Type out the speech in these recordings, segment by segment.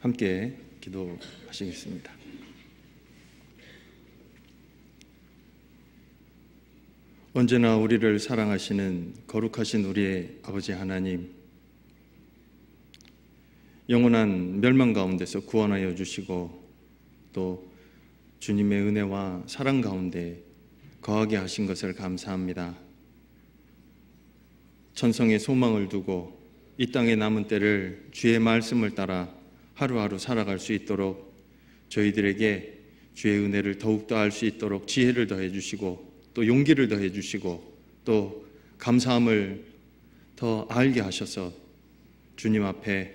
함께 기도하시겠습니다. 언제나 우리를 사랑하시는 거룩하신 우리의 아버지 하나님, 영원한 멸망 가운데서 구원하여 주시고 또 주님의 은혜와 사랑 가운데 거하게 하신 것을 감사합니다. 천성의 소망을 두고 이 땅에 남은 때를 주의 말씀을 따라 하루하루 살아갈 수 있도록 저희들에게 주의 은혜를 더욱더 알 수 있도록 지혜를 더해 주시고 또 용기를 더해 주시고 또 감사함을 더 알게 하셔서 주님 앞에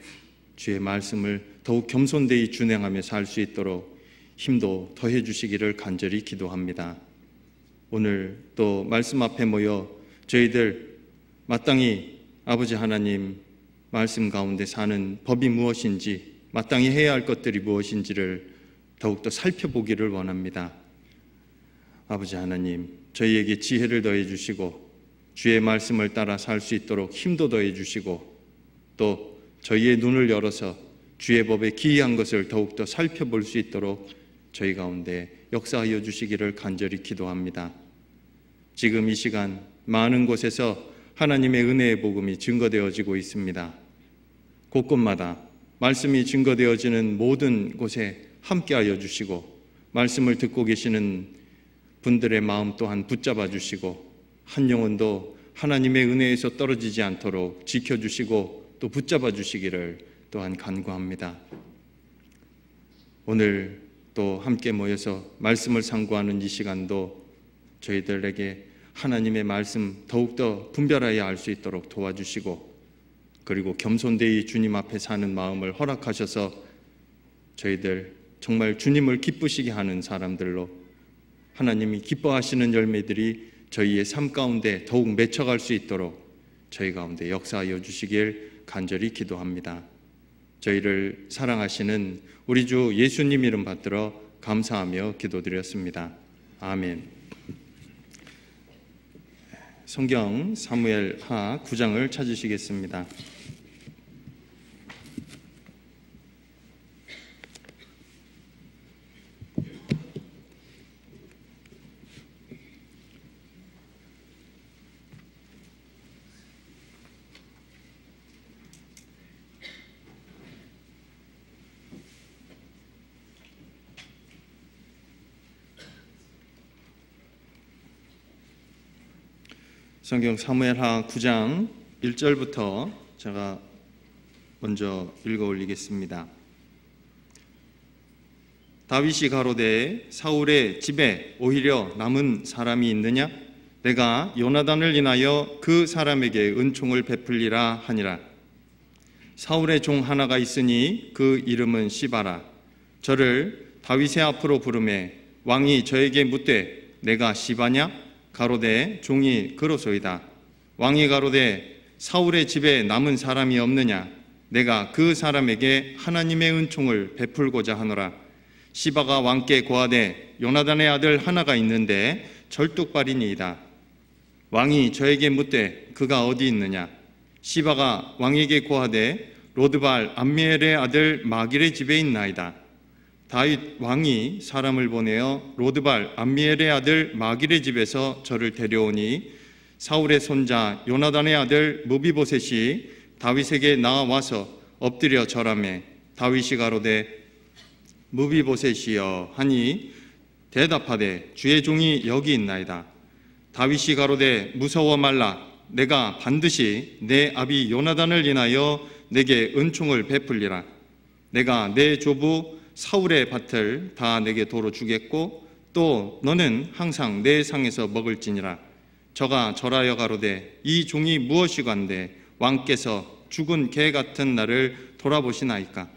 주의 말씀을 더욱 겸손되이 준행하며 살 수 있도록 힘도 더해 주시기를 간절히 기도합니다. 오늘 또 말씀 앞에 모여 저희들 마땅히 아버지 하나님 말씀 가운데 사는 법이 무엇인지, 마땅히 해야 할 것들이 무엇인지를 더욱더 살펴보기를 원합니다. 아버지 하나님, 저희에게 지혜를 더해 주시고 주의 말씀을 따라 살 수 있도록 힘도 더해 주시고 또 저희의 눈을 열어서 주의 법에 기이한 것을 더욱더 살펴볼 수 있도록 저희 가운데 역사하여 주시기를 간절히 기도합니다. 지금 이 시간 많은 곳에서 하나님의 은혜의 복음이 증거되어지고 있습니다. 곳곳마다 말씀이 증거되어지는 모든 곳에 함께하여 주시고 말씀을 듣고 계시는 분들의 마음 또한 붙잡아 주시고 한 영혼도 하나님의 은혜에서 떨어지지 않도록 지켜주시고 또 붙잡아 주시기를 또한 간구합니다. 오늘 또 함께 모여서 말씀을 상고하는 이 시간도 저희들에게 하나님의 말씀 더욱더 분별하여 알 수 있도록 도와주시고 그리고 겸손되이 주님 앞에 사는 마음을 허락하셔서 저희들 정말 주님을 기쁘시게 하는 사람들로 하나님이 기뻐하시는 열매들이 저희의 삶 가운데 더욱 맺혀갈 수 있도록 저희 가운데 역사하여 주시길 간절히 기도합니다. 저희를 사랑하시는 우리 주 예수님 이름 받들어 감사하며 기도드렸습니다. 아멘. 성경 사무엘하 9장을 찾으시겠습니다. 성경 사무엘하 9장 1절부터 제가 먼저 읽어 올리겠습니다. 다윗이 가로되 사울의 집에 오히려 남은 사람이 있느냐? 내가 요나단을 인하여 그 사람에게 은총을 베풀리라 하니라. 사울의 종 하나가 있으니 그 이름은 시바라. 저를 다윗의 앞으로 부르매 왕이 저에게 묻되 내가 시바냐? 가로되 종이 그로소이다. 왕이 가로되 사울의 집에 남은 사람이 없느냐? 내가 그 사람에게 하나님의 은총을 베풀고자 하노라. 시바가 왕께 고하되 요나단의 아들 하나가 있는데 절뚝발이니이다. 왕이 저에게 묻되 그가 어디 있느냐? 시바가 왕에게 고하되 로드발 암미엘의 아들 마길의 집에 있나이다. 다윗 왕이 사람을 보내어 로드발 암미엘의 아들 마길의 집에서 저를 데려오니 사울의 손자 요나단의 아들 무비보셋이 다윗에게 나와서 엎드려 절하매 다윗이 가로되 무비보셋이여 하니 대답하되 주의 종이 여기 있나이다. 다윗이 가로되 무서워 말라. 내가 반드시 내 아비 요나단을 인하여 내게 은총을 베풀리라. 내가 내 조부 사울의 밭을 다 내게 도로 주겠고 또 너는 항상 내 상에서 먹을지니라. 저가 절하여 가로되 이 종이 무엇이간데 왕께서 죽은 개 같은 나를 돌아보시나이까?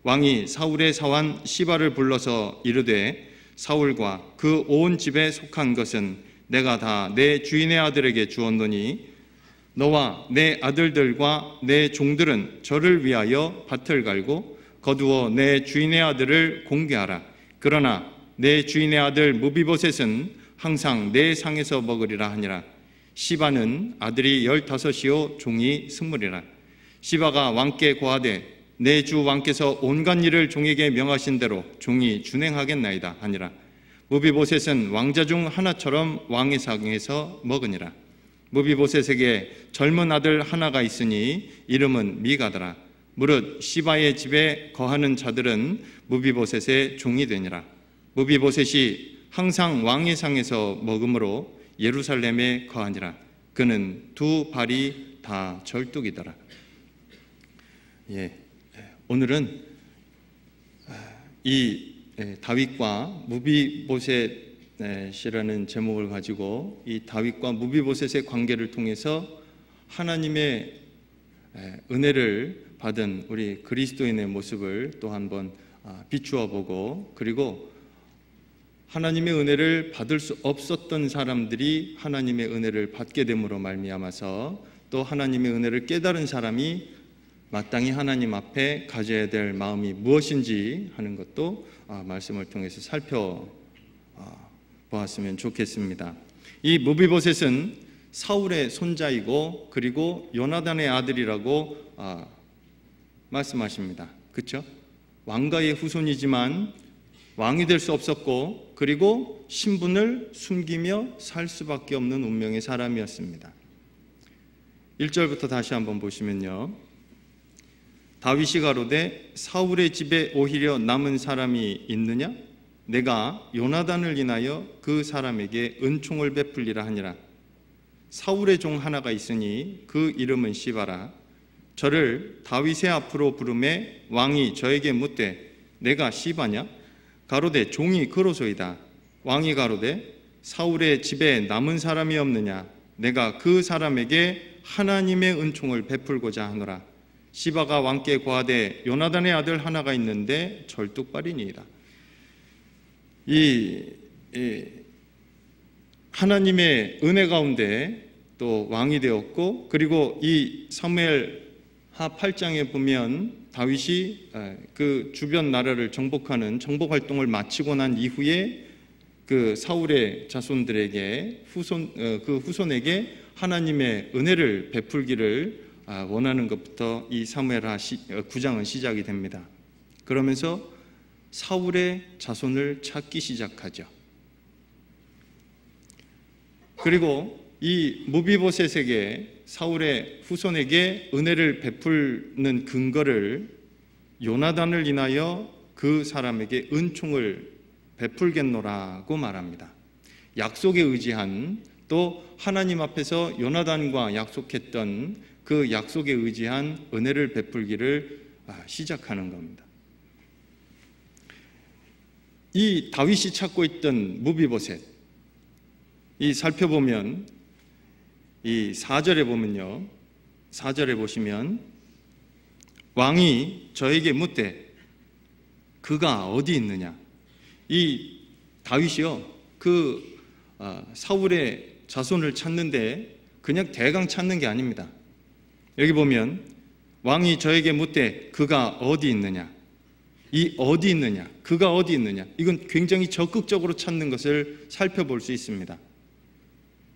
왕이 사울의 사환 시바를 불러서 이르되 사울과 그 온 집에 속한 것은 내가 다 내 주인의 아들에게 주었노니 너와 내 아들들과 내 종들은 저를 위하여 밭을 갈고 거두어 내 주인의 아들을 공개하라. 그러나 내 주인의 아들 무비보셋은 항상 내 상에서 먹으리라 하니라. 시바는 아들이 15이요 종이 20이라. 시바가 왕께 고하되 내 주 왕께서 온갖 일을 종에게 명하신 대로 종이 준행하겠나이다 하니라. 무비보셋은 왕자 중 하나처럼 왕의 상에서 먹으니라. 무비보셋에게 젊은 아들 하나가 있으니 이름은 미가더라. 무릇 시바의 집에 거하는 자들은 무비보셋의 종이 되니라. 무비보셋이 항상 왕의 상에서 먹음으로 예루살렘에 거하니라. 그는 두 발이 다 절뚝이더라. 오늘은 이 다윗과 무비보셋이라는 제목을 가지고 이 다윗과 무비보셋의 관계를 통해서 하나님의 은혜를 받은 우리 그리스도인의 모습을 또 한번 비추어 보고, 그리고 하나님의 은혜를 받을 수 없었던 사람들이 하나님의 은혜를 받게 됨으로 말미암아서 또 하나님의 은혜를 깨달은 사람이 마땅히 하나님 앞에 가져야 될 마음이 무엇인지 하는 것도 말씀을 통해서 살펴보았으면 좋겠습니다. 이 무비보셋은 사울의 손자이고 그리고 요나단의 아들이라고 말씀하십니다. 그렇죠? 왕가의 후손이지만 왕이 될 수 없었고, 그리고 신분을 숨기며 살 수밖에 없는 운명의 사람이었습니다. 1절부터 다시 한번 보시면요, 다윗이 가로되 사울의 집에 오히려 남은 사람이 있느냐? 내가 요나단을 인하여 그 사람에게 은총을 베풀리라 하니라. 사울의 종 하나가 있으니 그 이름은 시바라. 저를 다윗의 앞으로 부르매 왕이 저에게 묻되 내가 시바냐? 가로되 종이 그로소이다. 왕이 가로되 사울의 집에 남은 사람이 없느냐? 내가 그 사람에게 하나님의 은총을 베풀고자 하노라. 시바가 왕께 고하되 요나단의 아들 하나가 있는데 절뚝발이니이다. 이 하나님의 은혜 가운데 또 왕이 되었고, 그리고 이 사무엘 하 8장에 보면 다윗이 그 주변 나라를 정복하는 정복 활동을 마치고 난 이후에 그 사울의 자손들에게 그 후손에게 하나님의 은혜를 베풀기를 원하는 것부터 이 사무엘하 9장은 시작이 됩니다. 그러면서 사울의 자손을 찾기 시작하죠. 그리고 이 무비보셋에게, 사울의 후손에게 은혜를 베풀는 근거를 요나단을 인하여 그 사람에게 은총을 베풀겠노라고 말합니다. 약속에 의지한, 또 하나님 앞에서 요나단과 약속했던 그 약속에 의지한 은혜를 베풀기를 시작하는 겁니다. 이 다윗이 찾고 있던 무비보셋, 이 살펴보면 이 4절에 보면요, 4절에 보시면 왕이 저에게 묻되 그가 어디 있느냐? 이 다윗이요, 그 사울의 자손을 찾는데 그냥 대강 찾는 게 아닙니다. 여기 보면 왕이 저에게 묻되 그가 어디 있느냐? 이 어디 있느냐, 그가 어디 있느냐, 이건 굉장히 적극적으로 찾는 것을 살펴볼 수 있습니다.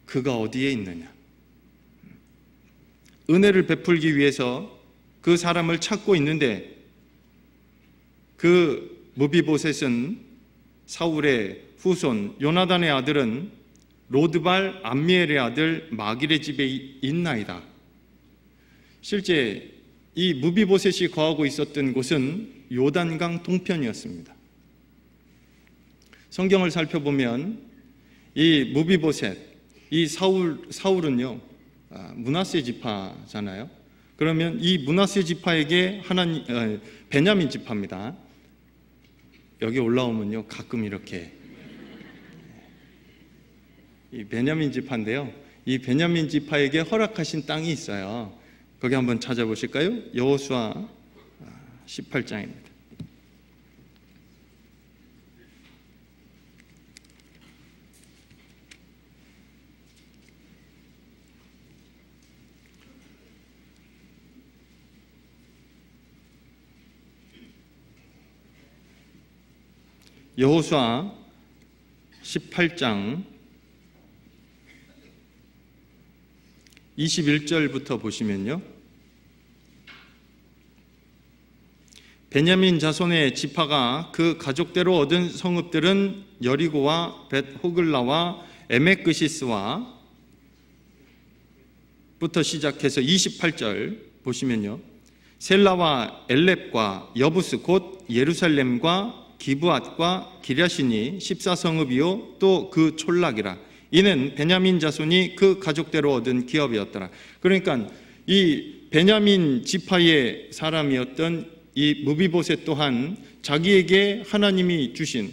그가 어디에 있느냐? 은혜를 베풀기 위해서 그 사람을 찾고 있는데, 그 무비보셋은 사울의 후손 요나단의 아들은 로드발 암미엘의 아들 마길의 집에 있나이다. 실제 이 무비보셋이 거하고 있었던 곳은 요단강 동편이었습니다. 성경을 살펴보면 이 무비보셋, 이 사울은요 므낫세 지파잖아요. 그러면 이 므낫세 지파에게 베냐민 지파입니다. 여기 올라오면요 가끔 이렇게 이 베냐민 지파인데요, 이 베냐민 지파에게 허락하신 땅이 있어요. 거기 한번 찾아보실까요? 여호수아 18장입니다. 여호수아 18장 21절부터 보시면요, 베냐민 자손의 지파가 그 가족대로 얻은 성읍들은 여리고와 벳호글라와 에메크시스와 부터 시작해서 28절 보시면요, 셀라와 엘렙과 여부스 곧 예루살렘과 기브앗과 기랴시니 14성읍이요 또 그 촌락이라. 이는 베냐민 자손이 그 가족대로 얻은 기업이었더라. 그러니까 이 베냐민 지파의 사람이었던 이 무비보셋 또한 자기에게 하나님이 주신,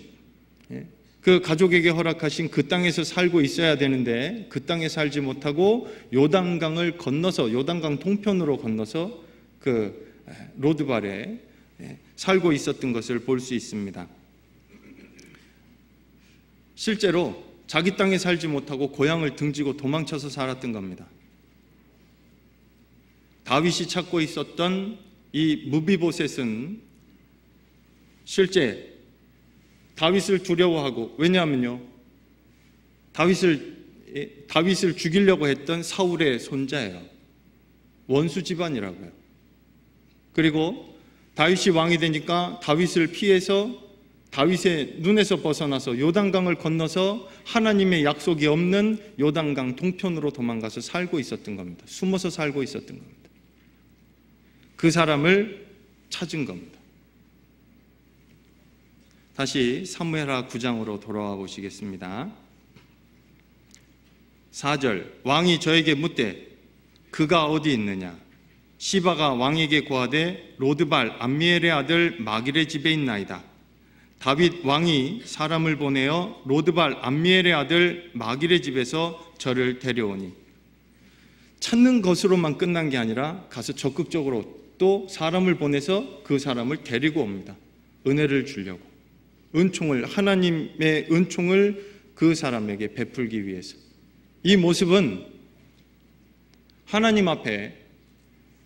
그 가족에게 허락하신 그 땅에서 살고 있어야 되는데 그 땅에 살지 못하고 요단강을 건너서, 요단강 동편으로 건너서 그 로드발에 살고 있었던 것을 볼 수 있습니다. 실제로 자기 땅에 살지 못하고 고향을 등지고 도망쳐서 살았던 겁니다. 다윗이 찾고 있었던 이 무비보셋은 실제 다윗을 두려워하고, 왜냐하면요, 다윗을 죽이려고 했던 사울의 손자예요. 원수 집안이라고요. 그리고 다윗이 왕이 되니까 다윗을 피해서 다윗의 눈에서 벗어나서 요단강을 건너서 하나님의 약속이 없는 요단강 동편으로 도망가서 살고 있었던 겁니다. 숨어서 살고 있었던 겁니다. 그 사람을 찾은 겁니다. 다시 사무엘하 9장으로 돌아와 보시겠습니다. 4절, 왕이 저에게 묻되 그가 어디 있느냐? 시바가 왕에게 고하되 로드발 암미엘의 아들 마길의 집에 있나이다. 다윗 왕이 사람을 보내어 로드발 암미엘의 아들 마길의 집에서 저를 데려오니. 찾는 것으로만 끝난 게 아니라 가서 적극적으로 또 사람을 보내서 그 사람을 데리고 옵니다. 은혜를 주려고, 은총을, 하나님의 은총을 그 사람에게 베풀기 위해서. 이 모습은 하나님 앞에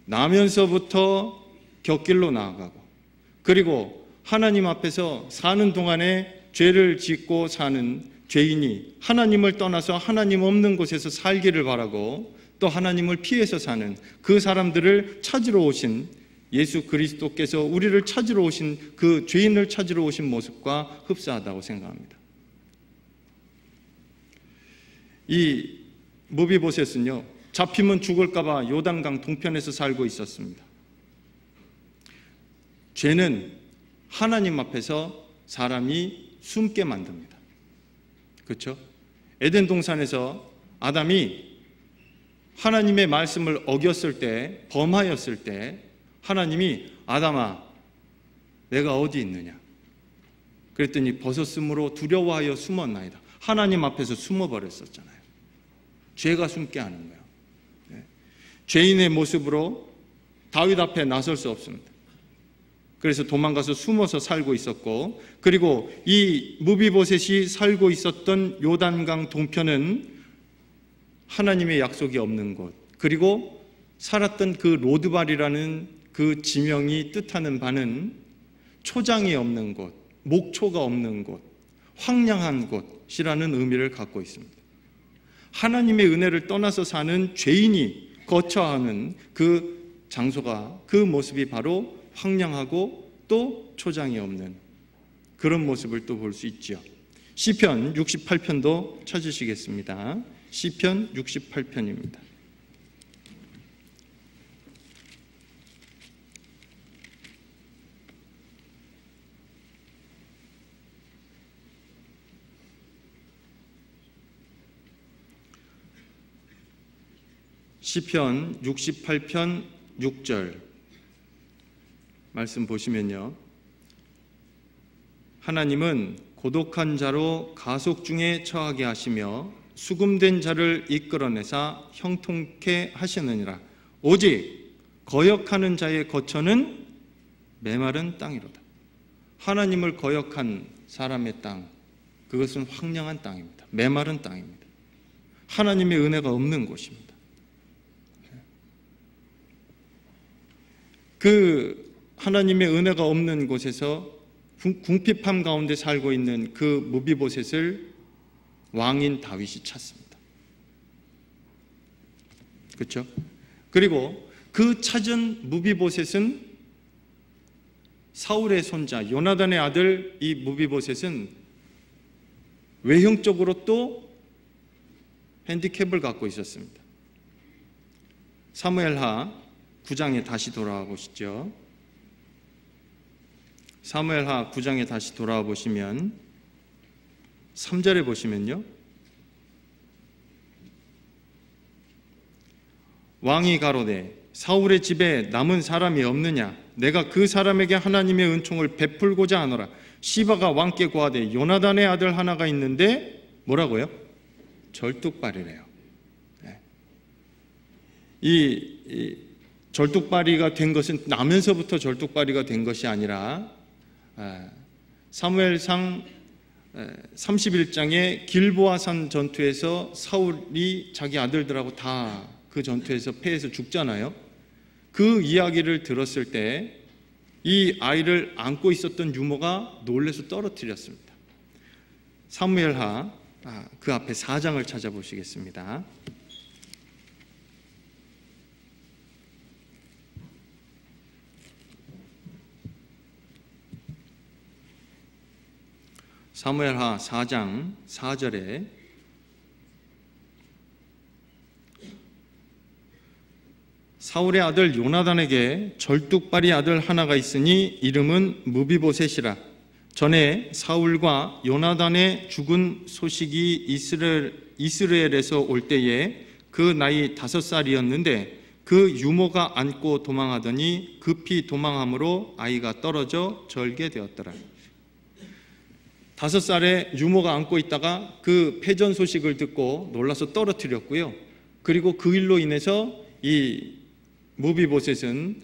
나면서부터 곁길로 나아가고, 그리고 하나님 앞에서 사는 동안에 죄를 짓고 사는 죄인이 하나님을 떠나서 하나님 없는 곳에서 살기를 바라고 또 하나님을 피해서 사는 그 사람들을 찾으러 오신 예수 그리스도께서 우리를 찾으러 오신, 그 죄인을 찾으러 오신 모습과 흡사하다고 생각합니다. 이 무비보셋은요, 잡히면 죽을까봐 요단강 동편에서 살고 있었습니다. 죄는 하나님 앞에서 사람이 숨게 만듭니다. 그렇죠? 에덴 동산에서 아담이 하나님의 말씀을 어겼을 때, 범하였을 때 하나님이 아담아 내가 어디 있느냐? 그랬더니 벗었으므로 두려워하여 숨었나이다. 하나님 앞에서 숨어버렸었잖아요. 죄가 숨게 하는 거예요. 죄인의 모습으로 다윗 앞에 나설 수 없습니다. 그래서 도망가서 숨어서 살고 있었고, 그리고 이 무비보셋이 살고 있었던 요단강 동편은 하나님의 약속이 없는 곳, 그리고 살았던 그 로드발이라는 그 지명이 뜻하는 바는 초장이 없는 곳, 목초가 없는 곳, 황량한 곳이라는 의미를 갖고 있습니다. 하나님의 은혜를 떠나서 사는 죄인이 거처하는 그 장소가, 그 모습이 바로 황량하고 또 초장이 없는 그런 모습을 또 볼 수 있죠. 시편 68편도 찾으시겠습니다. 시편 68편입니다. 시편 68편 6절 말씀 보시면요, 하나님은 고독한 자로 가속 중에 처하게 하시며 수금된 자를 이끌어내사 형통케 하시느니라. 오직 거역하는 자의 거처는 메마른 땅이로다. 하나님을 거역한 사람의 땅, 그것은 황량한 땅입니다. 메마른 땅입니다. 하나님의 은혜가 없는 곳입니다. 그 하나님의 은혜가 없는 곳에서 궁핍함 가운데 살고 있는 그 무비보셋을 왕인 다윗이 찾습니다. 그렇죠? 그리고 그 찾은 무비보셋은 사울의 손자 요나단의 아들 이 무비보셋은 외형적으로 또 핸디캡을 갖고 있었습니다. 사무엘하 9장에 다시 돌아와 보시죠. 사무엘하 9장에 다시 돌아와 보시면 3절에 보시면요, 왕이 가로되 사울의 집에 남은 사람이 없느냐? 내가 그 사람에게 하나님의 은총을 베풀고자 하노라. 시바가 왕께 고하되 요나단의 아들 하나가 있는데 뭐라고요? 절뚝발이래요. 이 절뚝발이가 된 것은 나면서부터 절뚝발이가 된 것이 아니라 사무엘상 31장의 길보아산 전투에서 사울이 자기 아들들하고 다 그 전투에서 패해서 죽잖아요. 그 이야기를 들었을 때 이 아이를 안고 있었던 유모가 놀라서 떨어뜨렸습니다. 사무엘하 그 앞에 4장을 찾아보시겠습니다. 사무엘하 4장 4절에 사울의 아들 요나단에게 절뚝발이 아들 하나가 있으니 이름은 무비보셋이라. 전에 사울과 요나단의 죽은 소식이 이스라엘에서 올 때에 그 나이 5살이었는데 그 유모가 안고 도망하더니 급히 도망함으로 아이가 떨어져 절게 되었더라. 5살에 유모가 안고 있다가 그 패전 소식을 듣고 놀라서 떨어뜨렸고요. 그리고 그 일로 인해서 이 무비보셋은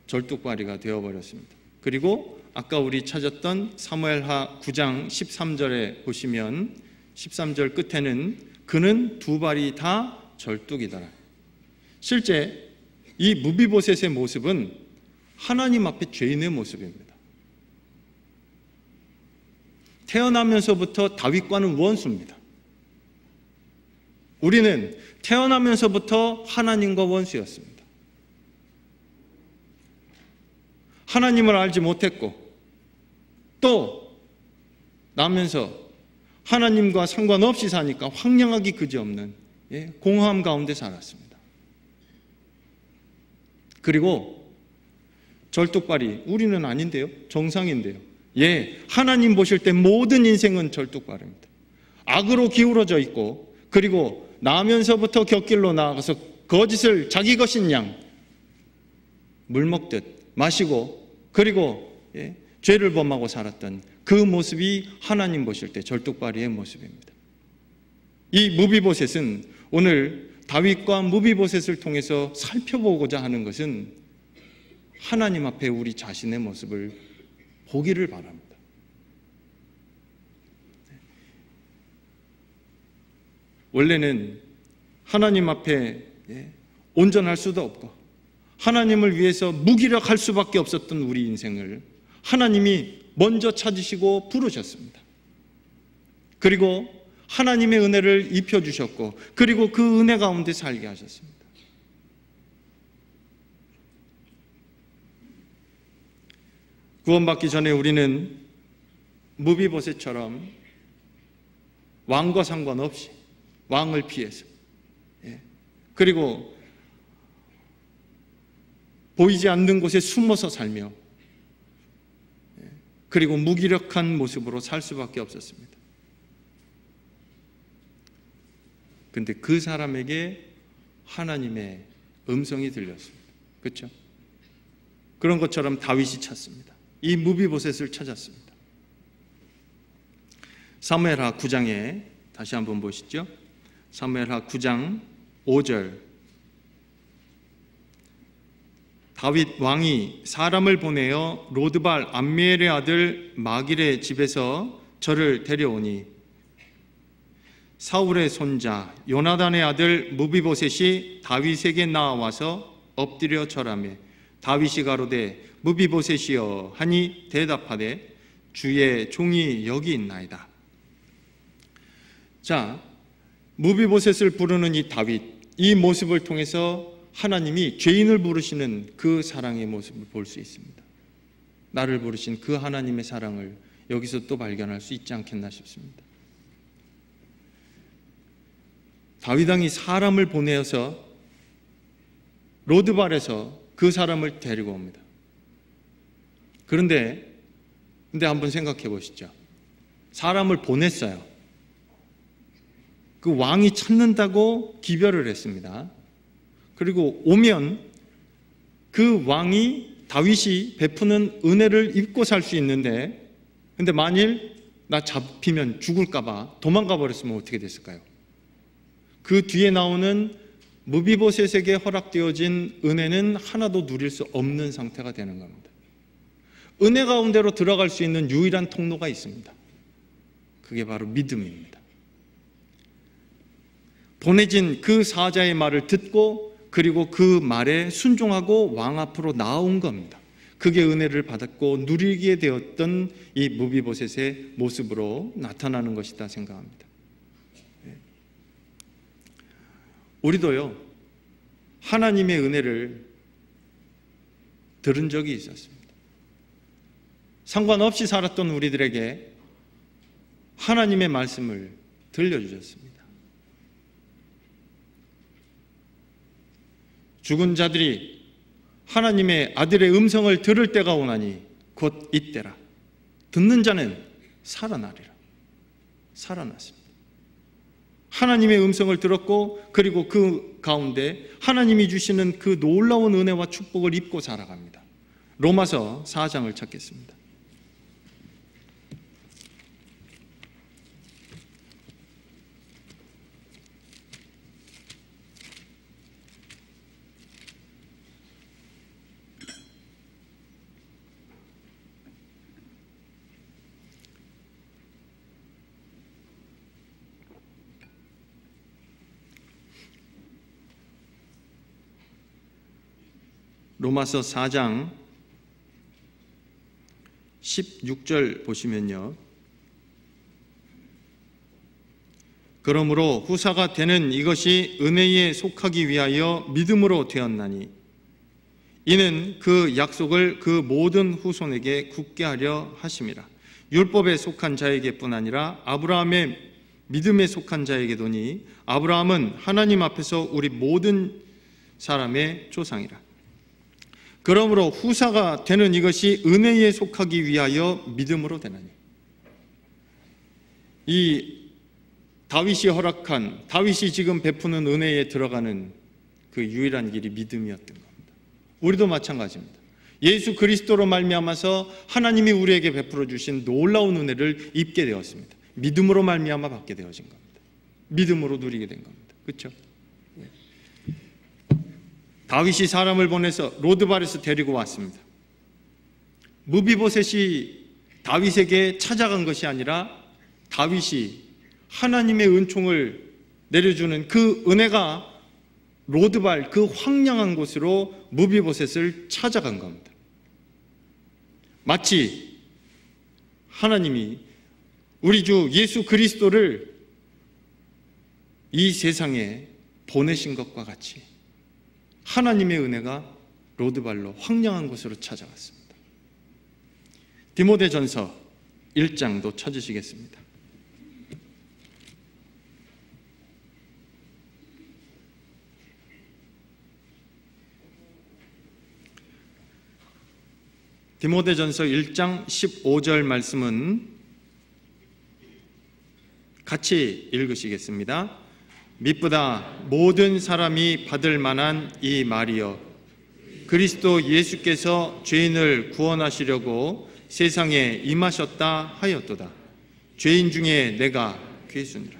절뚝발이가 되어버렸습니다. 그리고 아까 우리 찾았던 사무엘하 9장 13절에 보시면 13절 끝에는 그는 두 발이 다 절뚝이더라. 실제 이 무비보셋의 모습은 하나님 앞에 죄인의 모습입니다. 태어나면서부터 다윗과는 원수입니다. 우리는 태어나면서부터 하나님과 원수였습니다. 하나님을 알지 못했고 또 나면서 하나님과 상관없이 사니까 황량하기 그지없는 공허함 가운데 살았습니다. 그리고 절뚝발이 우리는 아닌데요, 정상인데요. 하나님 보실 때 모든 인생은 절뚝발입니다. 악으로 기울어져 있고 그리고 나면서부터 곁길로 나아가서 거짓을 자기 것인 양 물먹듯 마시고 그리고 죄를 범하고 살았던 그 모습이 하나님 보실 때 절뚝발이의 모습입니다. 이 무비보셋은 오늘 다윗과 무비보셋을 통해서 살펴보고자 하는 것은 하나님 앞에 우리 자신의 모습을 보기를 바랍니다. 원래는 하나님 앞에 온전할 수도 없고 하나님을 위해서 무기력할 수밖에 없었던 우리 인생을 하나님이 먼저 찾으시고 부르셨습니다. 그리고 하나님의 은혜를 입혀주셨고 그리고 그 은혜 가운데 살게 하셨습니다. 구원받기 전에 우리는 무비보셋처럼 왕과 상관없이 왕을 피해서 그리고 보이지 않는 곳에 숨어서 살며 그리고 무기력한 모습으로 살 수밖에 없었습니다. 그런데 그 사람에게 하나님의 음성이 들렸습니다. 그렇죠? 그런 것처럼 다윗이 찾습니다. 이 무비보셋을 찾았습니다. 사무엘하 9장에 다시 한번 보시죠. 사무엘하 9장 5절 다윗 왕이 사람을 보내어 로드발 암미엘의 아들 마길의 집에서 저를 데려오니 사울의 손자 요나단의 아들 무비보셋이 다윗에게 나와서 엎드려 절하매 다윗이 가로되 무비보셋이여 하니 대답하되 주의 종이 여기 있나이다. 자, 무비보셋을 부르는 이 다윗, 이 모습을 통해서 하나님이 죄인을 부르시는 그 사랑의 모습을 볼 수 있습니다. 나를 부르신 그 하나님의 사랑을 여기서 또 발견할 수 있지 않겠나 싶습니다. 다윗 왕이 사람을 보내어서 로드발에서 그 사람을 데리고 옵니다. 그런데 한번 생각해 보시죠. 사람을 보냈어요. 그 왕이 찾는다고 기별을 했습니다. 그리고 오면 그 왕이 다윗이 베푸는 은혜를 입고 살 수 있는데, 근데 만일 나 잡히면 죽을까 봐 도망가 버렸으면 어떻게 됐을까요? 그 뒤에 나오는 무비보셋에게 허락되어진 은혜는 하나도 누릴 수 없는 상태가 되는 겁니다. 은혜 가운데로 들어갈 수 있는 유일한 통로가 있습니다. 그게 바로 믿음입니다. 보내진 그 사자의 말을 듣고 그리고 그 말에 순종하고 왕 앞으로 나온 겁니다. 그게 은혜를 받았고 누리게 되었던 이 무비보셋의 모습으로 나타나는 것이다 생각합니다. 우리도요, 하나님의 은혜를 들은 적이 있었습니다. 상관없이 살았던 우리들에게 하나님의 말씀을 들려주셨습니다. 죽은 자들이 하나님의 아들의 음성을 들을 때가 오나니 곧 이때라. 듣는 자는 살아나리라. 살아났습니다. 하나님의 음성을 들었고 그리고 그 가운데 하나님이 주시는 그 놀라운 은혜와 축복을 입고 살아갑니다. 로마서 4장을 찾겠습니다. 로마서 4장 16절 보시면요, 그러므로 후사가 되는 이것이 은혜에 속하기 위하여 믿음으로 되었나니 이는 그 약속을 그 모든 후손에게 굳게 하려 하심이라. 율법에 속한 자에게뿐 아니라 아브라함의 믿음에 속한 자에게도니 아브라함은 하나님 앞에서 우리 모든 사람의 조상이라. 그러므로 후사가 되는 이것이 은혜에 속하기 위하여 믿음으로 되나니. 이 다윗이 허락한, 다윗이 지금 베푸는 은혜에 들어가는 그 유일한 길이 믿음이었던 겁니다. 우리도 마찬가지입니다. 예수 그리스도로 말미암아서 하나님이 우리에게 베풀어 주신 놀라운 은혜를 입게 되었습니다. 믿음으로 말미암아 받게 되어진 겁니다. 믿음으로 누리게 된 겁니다. 그렇죠? 다윗이 사람을 보내서 로드발에서 데리고 왔습니다. 무비보셋이 다윗에게 찾아간 것이 아니라 다윗이 하나님의 은총을 내려주는 그 은혜가 로드발, 그 황량한 곳으로 무비보셋을 찾아간 겁니다. 마치 하나님이 우리 주 예수 그리스도를 이 세상에 보내신 것과 같이 하나님의 은혜가 로드발로 황량한 곳으로 찾아갔습니다. 디모데전서 1장도 찾으시겠습니다. 디모데전서 1장 15절 말씀은 같이 읽으시겠습니다. mit보다 모든 사람이 받을 만한 이 말이여, 그리스도 예수께서 죄인을 구원하시려고 세상에 임하셨다 하였도다. 죄인 중에 내가 괴순이라.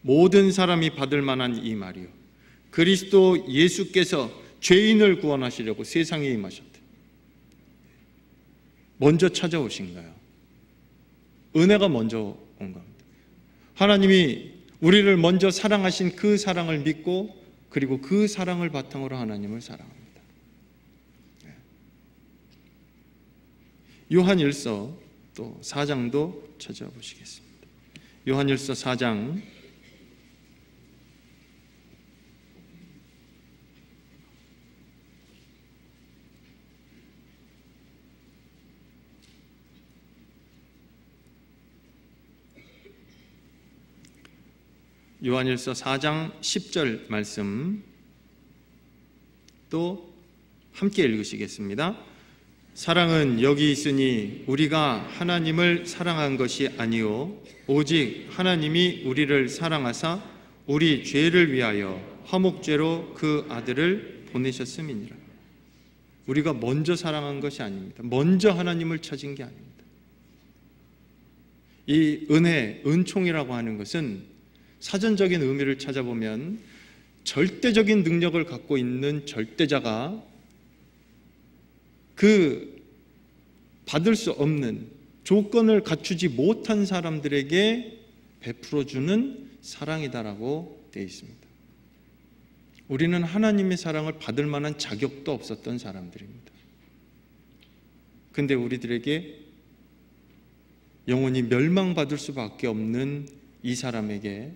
모든 사람이 받을 만한 이 말이여, 그리스도 예수께서 죄인을 구원하시려고 세상에 임하셨다. 먼저 찾아오신가요? 은혜가 먼저 온 겁니다. 하나님이 우리를 먼저 사랑하신 그 사랑을 믿고 그리고 그 사랑을 바탕으로 하나님을 사랑합니다. 요한일서 또 4장도 찾아보시겠습니다. 요한일서 4장 요한일서 4장 10절 말씀 또 함께 읽으시겠습니다. 사랑은 여기 있으니 우리가 하나님을 사랑한 것이 아니요 오직 하나님이 우리를 사랑하사 우리 죄를 위하여 화목제로 그 아들을 보내셨음이니라. 우리가 먼저 사랑한 것이 아닙니다. 먼저 하나님을 찾은 게 아닙니다. 이 은혜, 은총이라고 하는 것은 사전적인 의미를 찾아보면 절대적인 능력을 갖고 있는 절대자가 그 받을 수 없는 조건을 갖추지 못한 사람들에게 베풀어주는 사랑이다라고 되어 있습니다. 우리는 하나님의 사랑을 받을 만한 자격도 없었던 사람들입니다. 근데 우리들에게 영원히 멸망받을 수밖에 없는 이 사람에게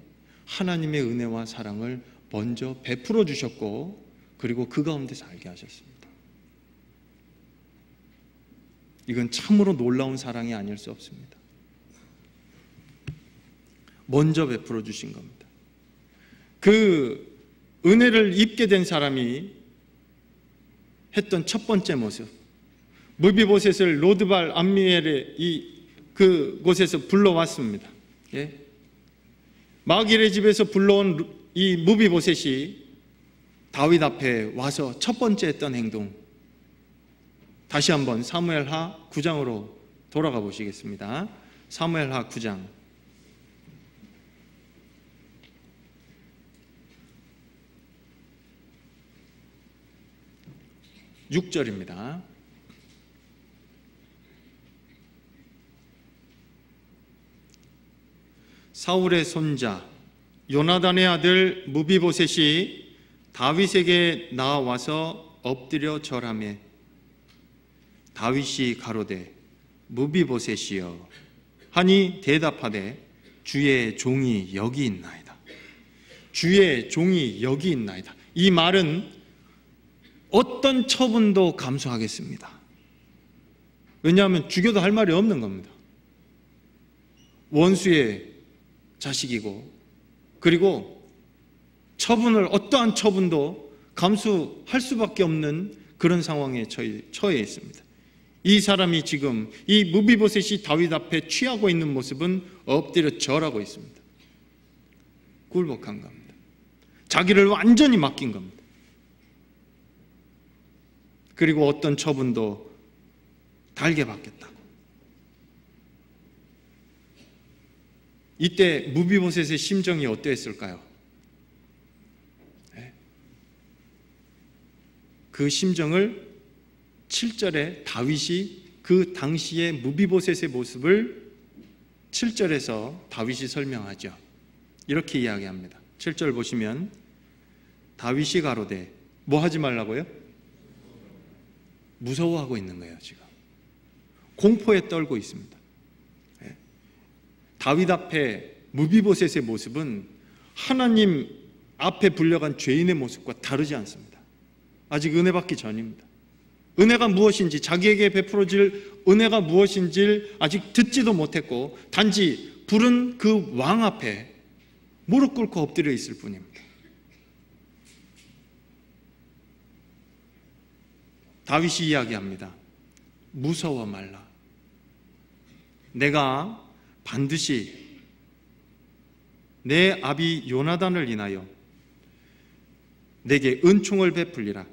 하나님의 은혜와 사랑을 먼저 베풀어 주셨고 그리고 그 가운데 살게 하셨습니다. 이건 참으로 놀라운 사랑이 아닐 수 없습니다. 먼저 베풀어 주신 겁니다. 그 은혜를 입게 된 사람이 했던 첫 번째 모습, 무비보셋을 로드발 암미엘의 그곳에서 불러왔습니다. 예? 마길의 집에서 불러온 이 무비보셋이 다윗 앞에 와서 첫 번째 했던 행동, 다시 한번 사무엘하 9장으로 돌아가 보시겠습니다. 사무엘하 9장 6절입니다. 사울의 손자 요나단의 아들 무비보셋이 다윗에게 나와서 엎드려 절하매 다윗이 가로되 무비보셋이여 하니 대답하되 주의 종이 여기 있나이다. 주의 종이 여기 있나이다. 이 말은 어떤 처분도 감수하겠습니다. 왜냐하면 죽여도 할 말이 없는 겁니다. 원수의 자식이고 그리고 처분을 어떠한 처분도 감수할 수밖에 없는 그런 상황에 처해 있습니다. 이 사람이 지금 이 무비보셋이 다윗 앞에 취하고 있는 모습은 엎드려 절하고 있습니다. 굴복한 겁니다. 자기를 완전히 맡긴 겁니다. 그리고 어떤 처분도 달게 받겠다고. 이때 무비보셋의 심정이 어떠했을까요? 그 심정을 7절에 다윗이 그 당시의 무비보셋의 모습을 7절에서 다윗이 설명하죠. 이렇게 이야기합니다. 7절 보시면 다윗이 가로되 뭐 하지 말라고요? 무서워하고 있는 거예요. 지금 공포에 떨고 있습니다. 다윗 앞에 무비보셋의 모습은 하나님 앞에 불려간 죄인의 모습과 다르지 않습니다. 아직 은혜 받기 전입니다. 은혜가 무엇인지, 자기에게 베풀어질 은혜가 무엇인지 아직 듣지도 못했고 단지 부른 그 왕 앞에 무릎 꿇고 엎드려 있을 뿐입니다. 다윗이 이야기합니다. 무서워 말라. 내가 반드시 내 아비 요나단을 인하여 내게 은총을 베풀리라.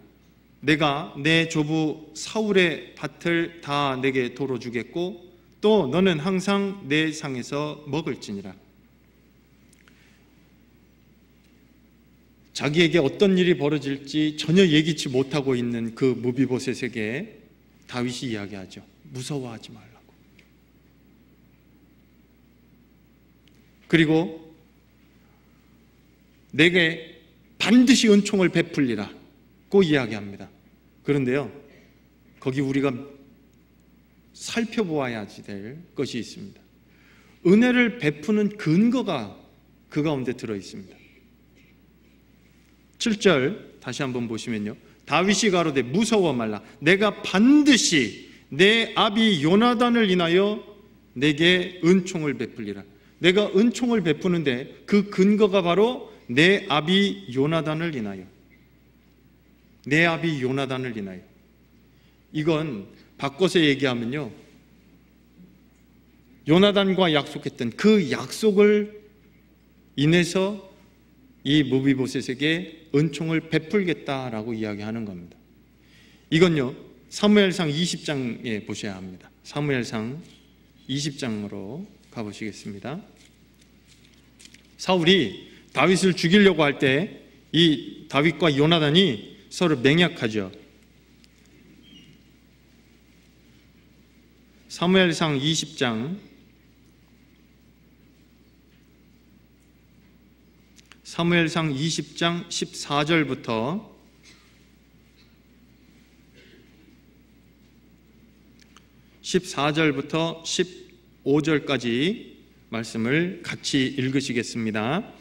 내가 내 조부 사울의 밭을 다 내게 도로 주겠고 또 너는 항상 내 상에서 먹을지니라. 자기에게 어떤 일이 벌어질지 전혀 예기치 못하고 있는 그 무비보셋에게 다윗이 이야기하죠. 무서워하지 말라고. 그리고 내게 반드시 은총을 베풀리라고 이야기합니다. 그런데요, 거기 우리가 살펴보아야 될 것이 있습니다. 은혜를 베푸는 근거가 그 가운데 들어 있습니다. 7절 다시 한번 보시면요, 다윗이 가로되 무서워 말라. 내가 반드시 내 아비 요나단을 인하여 내게 은총을 베풀리라. 내가 은총을 베푸는데 그 근거가 바로 내 아비 요나단을 인하여, 내 아비 요나단을 인하여. 이건 바꿔서 얘기하면요, 요나단과 약속했던 그 약속을 인해서 이 무비보셋에게 은총을 베풀겠다라고 이야기하는 겁니다. 이건요, 사무엘상 20장에 보셔야 합니다. 사무엘상 20장으로 가보시겠습니다. 사울이 다윗을 죽이려고 할 때 이 다윗과 요나단이 서로 맹약하죠. 사무엘상 20장, 사무엘상 20장 14절부터 15절까지 말씀을 같이 읽으시겠습니다.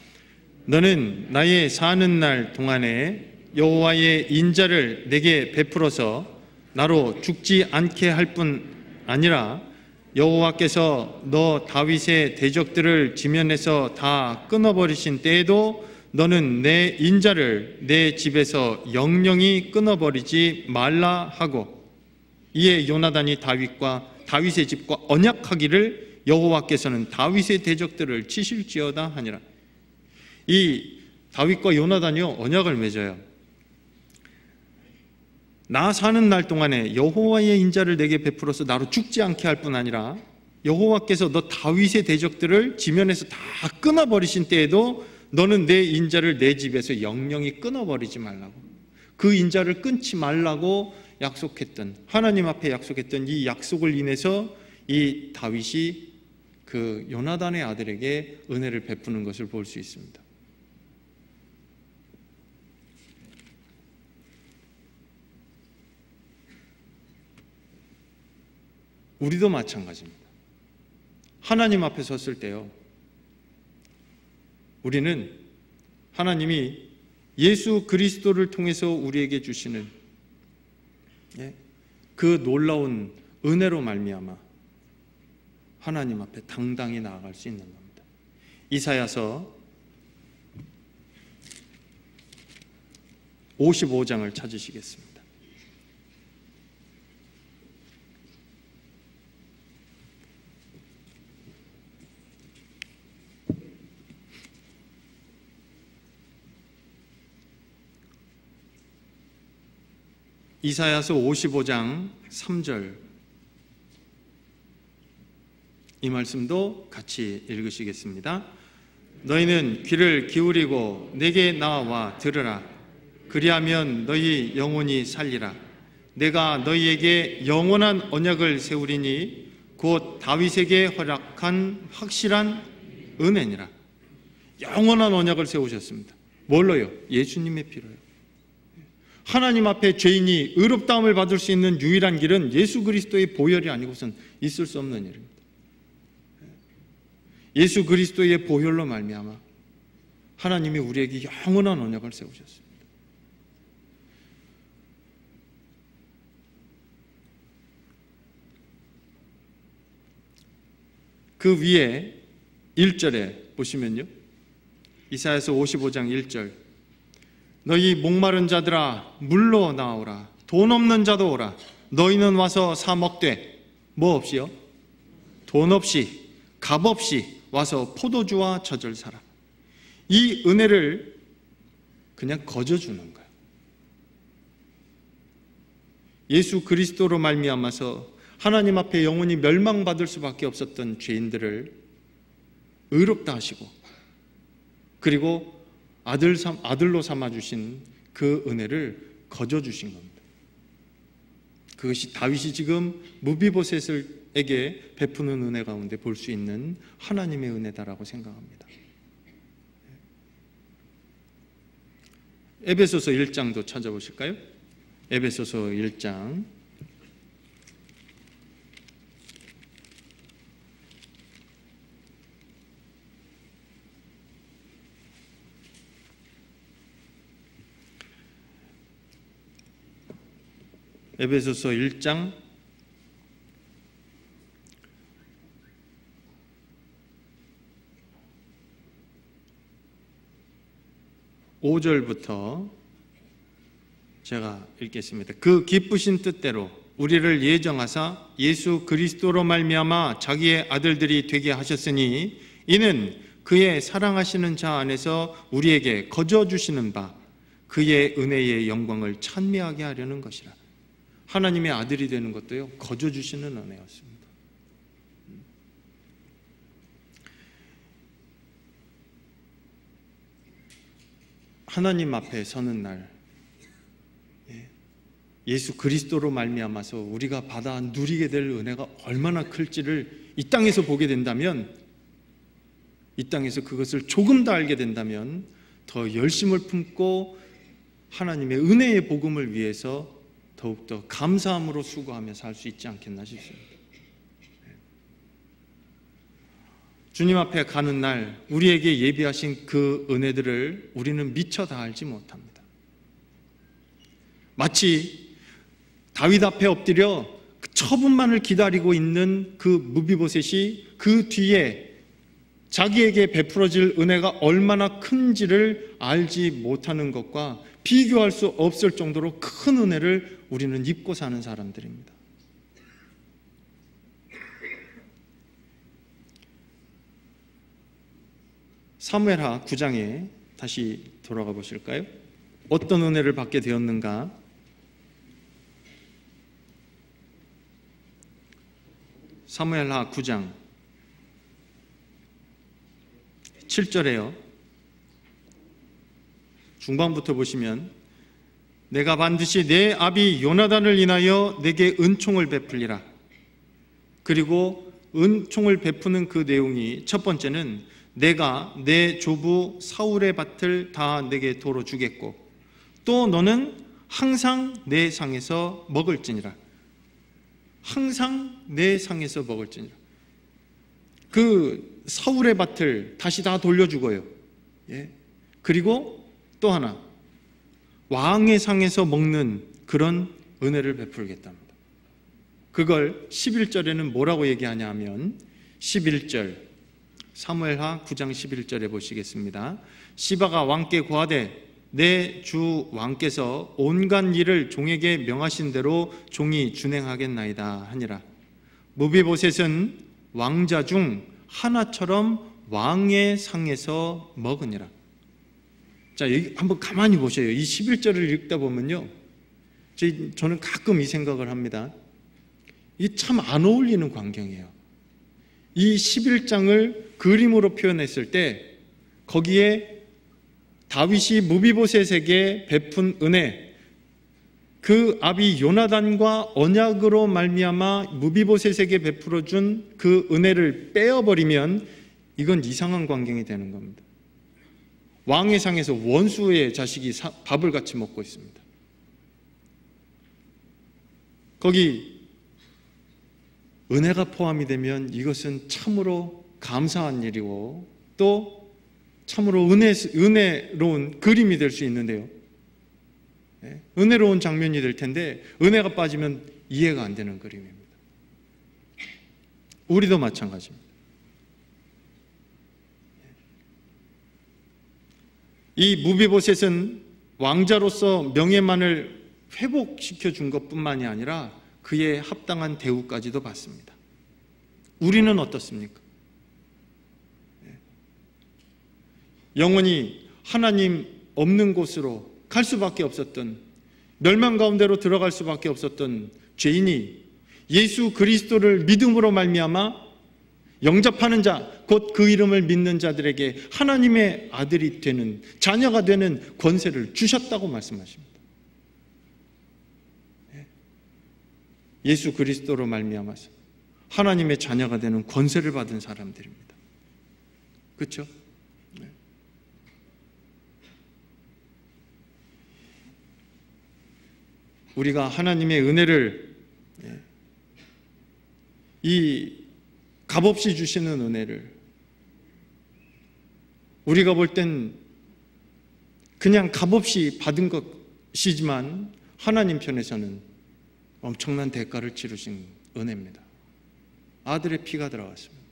너는 나의 사는 날 동안에 여호와의 인자를 내게 베풀어서 나로 죽지 않게 할 뿐 아니라 여호와께서 너 다윗의 대적들을 지면에서 다 끊어버리신 때에도 너는 내 인자를 내 집에서 영영히 끊어버리지 말라 하고, 이에 요나단이 다윗의 집과 언약하기를 여호와께서는 다윗의 대적들을 치실지어다 하니라. 이 다윗과 요나단이요, 언약을 맺어요. 나 사는 날 동안에 여호와의 인자를 내게 베풀어서 나로 죽지 않게 할 뿐 아니라 여호와께서 너 다윗의 대적들을 지면에서 다 끊어버리신 때에도 너는 내 인자를 내 집에서 영영히 끊어버리지 말라고, 그 인자를 끊지 말라고 약속했던, 하나님 앞에 약속했던 이 약속을 인해서 이 다윗이 그 요나단의 아들에게 은혜를 베푸는 것을 볼 수 있습니다. 우리도 마찬가지입니다. 하나님 앞에 섰을 때요, 우리는 하나님이 예수 그리스도를 통해서 우리에게 주시는 그 놀라운 은혜로 말미암아 하나님 앞에 당당히 나아갈 수 있는 겁니다. 이사야서 55장을 찾으시겠습니다. 이사야서 55장 3절, 이 말씀도 같이 읽으시겠습니다. 너희는 귀를 기울이고 내게 나와 들으라. 그리하면 너희 영혼이 살리라. 내가 너희에게 영원한 언약을 세우리니 곧 다윗에게 허락한 확실한 은혜니라. 영원한 언약을 세우셨습니다. 뭘로요? 예수님의 피로요. 하나님 앞에 죄인이 의롭다함을 받을 수 있는 유일한 길은 예수 그리스도의 보혈이 아니고선 있을 수 없는 일입니다. 예수 그리스도의 보혈로 말미암아 하나님이 우리에게 영원한 언약을 세우셨습니다. 그 위에 1절에 보시면요, 이사야서 55장 1절, 너희 목마른 자들아 물로 나오라. 돈 없는 자도 오라. 너희는 와서 사 먹되, 뭐 없이요? 돈 없이, 값 없이 와서 포도주와 젖을 사라. 이 은혜를 그냥 거저주는 거예요. 예수 그리스도로 말미암아서 하나님 앞에 영원히 멸망받을 수밖에 없었던 죄인들을 의롭다 하시고, 그리고 아들로 삼아주신 그 은혜를 거저주신 겁니다. 그것이 다윗이 지금 무비보셋에게 베푸는 은혜 가운데 볼 수 있는 하나님의 은혜다라고 생각합니다. 에베소서 1장도 찾아보실까요? 에베소서 1장 에베소서 1장 5절부터 제가 읽겠습니다. 그 기쁘신 뜻대로 우리를 예정하사 예수 그리스도로 말미암아 자기의 아들들이 되게 하셨으니 이는 그의 사랑하시는 자 안에서 우리에게 거저 주시는 바 그의 은혜의 영광을 찬미하게 하려는 것이라. 하나님의 아들이 되는 것도요, 거저 주시는 은혜였습니다. 하나님 앞에 서는 날, 예수 그리스도로 말미암아서 우리가 받아 누리게 될 은혜가 얼마나 클지를 이 땅에서 보게 된다면, 이 땅에서 그것을 조금 더 알게 된다면 더 열심을 품고 하나님의 은혜의 복음을 위해서 더욱더 감사함으로 수고하며 살 수 있지 않겠나 싶습니다. 주님 앞에 가는 날 우리에게 예비하신 그 은혜들을 우리는 미처 다 알지 못합니다. 마치 다윗 앞에 엎드려 그 처분만을 기다리고 있는 그 무비보셋이 그 뒤에 자기에게 베풀어질 은혜가 얼마나 큰지를 알지 못하는 것과 비교할 수 없을 정도로 큰 은혜를 우리는 입고 사는 사람들입니다. 사무엘하 9장에 다시 돌아가 보실까요? 어떤 은혜를 받게 되었는가? 사무엘하 9장 7절에요. 중반부터 보시면 내가 반드시 내 아비 요나단을 인하여 내게 은총을 베풀리라. 그리고 은총을 베푸는 그 내용이 첫 번째는 내가 내 조부 사울의 밭을 다 내게 도로 주겠고 또 너는 항상 내 상에서 먹을지니라. 항상 내 상에서 먹을지니라. 그 사울의 밭을 다시 다 돌려주고요. 그리고 또 하나, 왕의 상에서 먹는 그런 은혜를 베풀겠답니다. 그걸 11절에는 뭐라고 얘기하냐 하면 11절 사무엘하 9장 11절에 보시겠습니다. 시바가 왕께 고하되 내 주 왕께서 온갖 일을 종에게 명하신 대로 종이 준행하겠나이다 하니라. 무비보셋은 왕자 중 하나처럼 왕의 상에서 먹으니라. 자, 여기 한번 가만히 보세요. 이 11절을 읽다 보면요, 저는 가끔 이 생각을 합니다. 이게 참 안 어울리는 광경이에요. 이 11장을 그림으로 표현했을 때 거기에 다윗이 무비보셋에게 베푼 은혜, 그 아비 요나단과 언약으로 말미암아 무비보셋에게 베풀어준 그 은혜를 빼어버리면 이건 이상한 광경이 되는 겁니다. 왕의 상에서 원수의 자식이 밥을 같이 먹고 있습니다. 거기 은혜가 포함이 되면 이것은 참으로 감사한 일이고 또 참으로 은혜로운 그림이 될 수 있는데요. 은혜로운 장면이 될 텐데 은혜가 빠지면 이해가 안 되는 그림입니다. 우리도 마찬가지입니다. 이 무비보셋은 왕자로서 명예만을 회복시켜 준 것뿐만이 아니라 그의 합당한 대우까지도 받습니다. 우리는 어떻습니까? 영원히 하나님 없는 곳으로 갈 수밖에 없었던, 멸망 가운데로 들어갈 수밖에 없었던 죄인이 예수 그리스도를 믿음으로 말미암아 영접하는 자, 곧 그 이름을 믿는 자들에게 하나님의 아들이 되는, 자녀가 되는 권세를 주셨다고 말씀하십니다. 예수 그리스도로 말미암아서 하나님의 자녀가 되는 권세를 받은 사람들입니다. 그렇죠? 우리가 하나님의 은혜를, 이 값없이 주시는 은혜를 우리가 볼 땐 그냥 값없이 받은 것이지만 하나님 편에서는 엄청난 대가를 치르신 은혜입니다. 아들의 피가 들어갔습니다.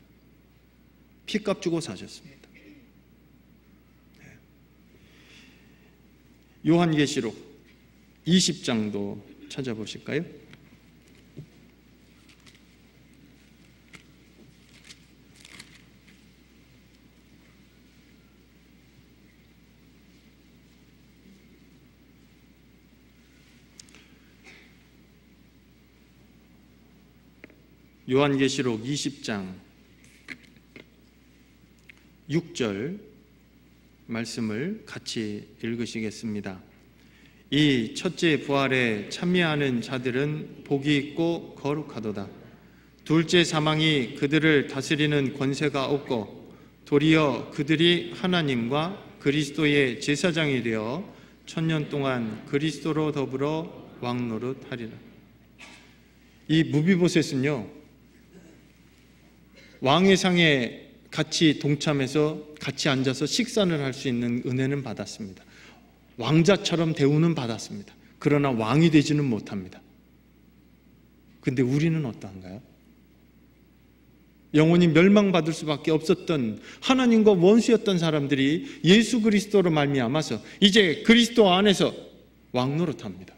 피값 주고 사셨습니다. 요한계시록 20장도 찾아보실까요? 요한계시록 20장 6절 말씀을 같이 읽으시겠습니다. 이 첫째 부활에 참여하는 자들은 복이 있고 거룩하도다. 둘째 사망이 그들을 다스리는 권세가 없고 도리어 그들이 하나님과 그리스도의 제사장이 되어 천년 동안 그리스도로 더불어 왕노릇하리라. 이 무비보셋은요, 왕의 상에 같이 동참해서 같이 앉아서 식사를 할 수 있는 은혜는 받았습니다. 왕자처럼 대우는 받았습니다. 그러나 왕이 되지는 못합니다. 근데 우리는 어떠한가요? 영원히 멸망받을 수밖에 없었던 하나님과 원수였던 사람들이 예수 그리스도로 말미암아서 이제 그리스도 안에서 왕노릇합니다.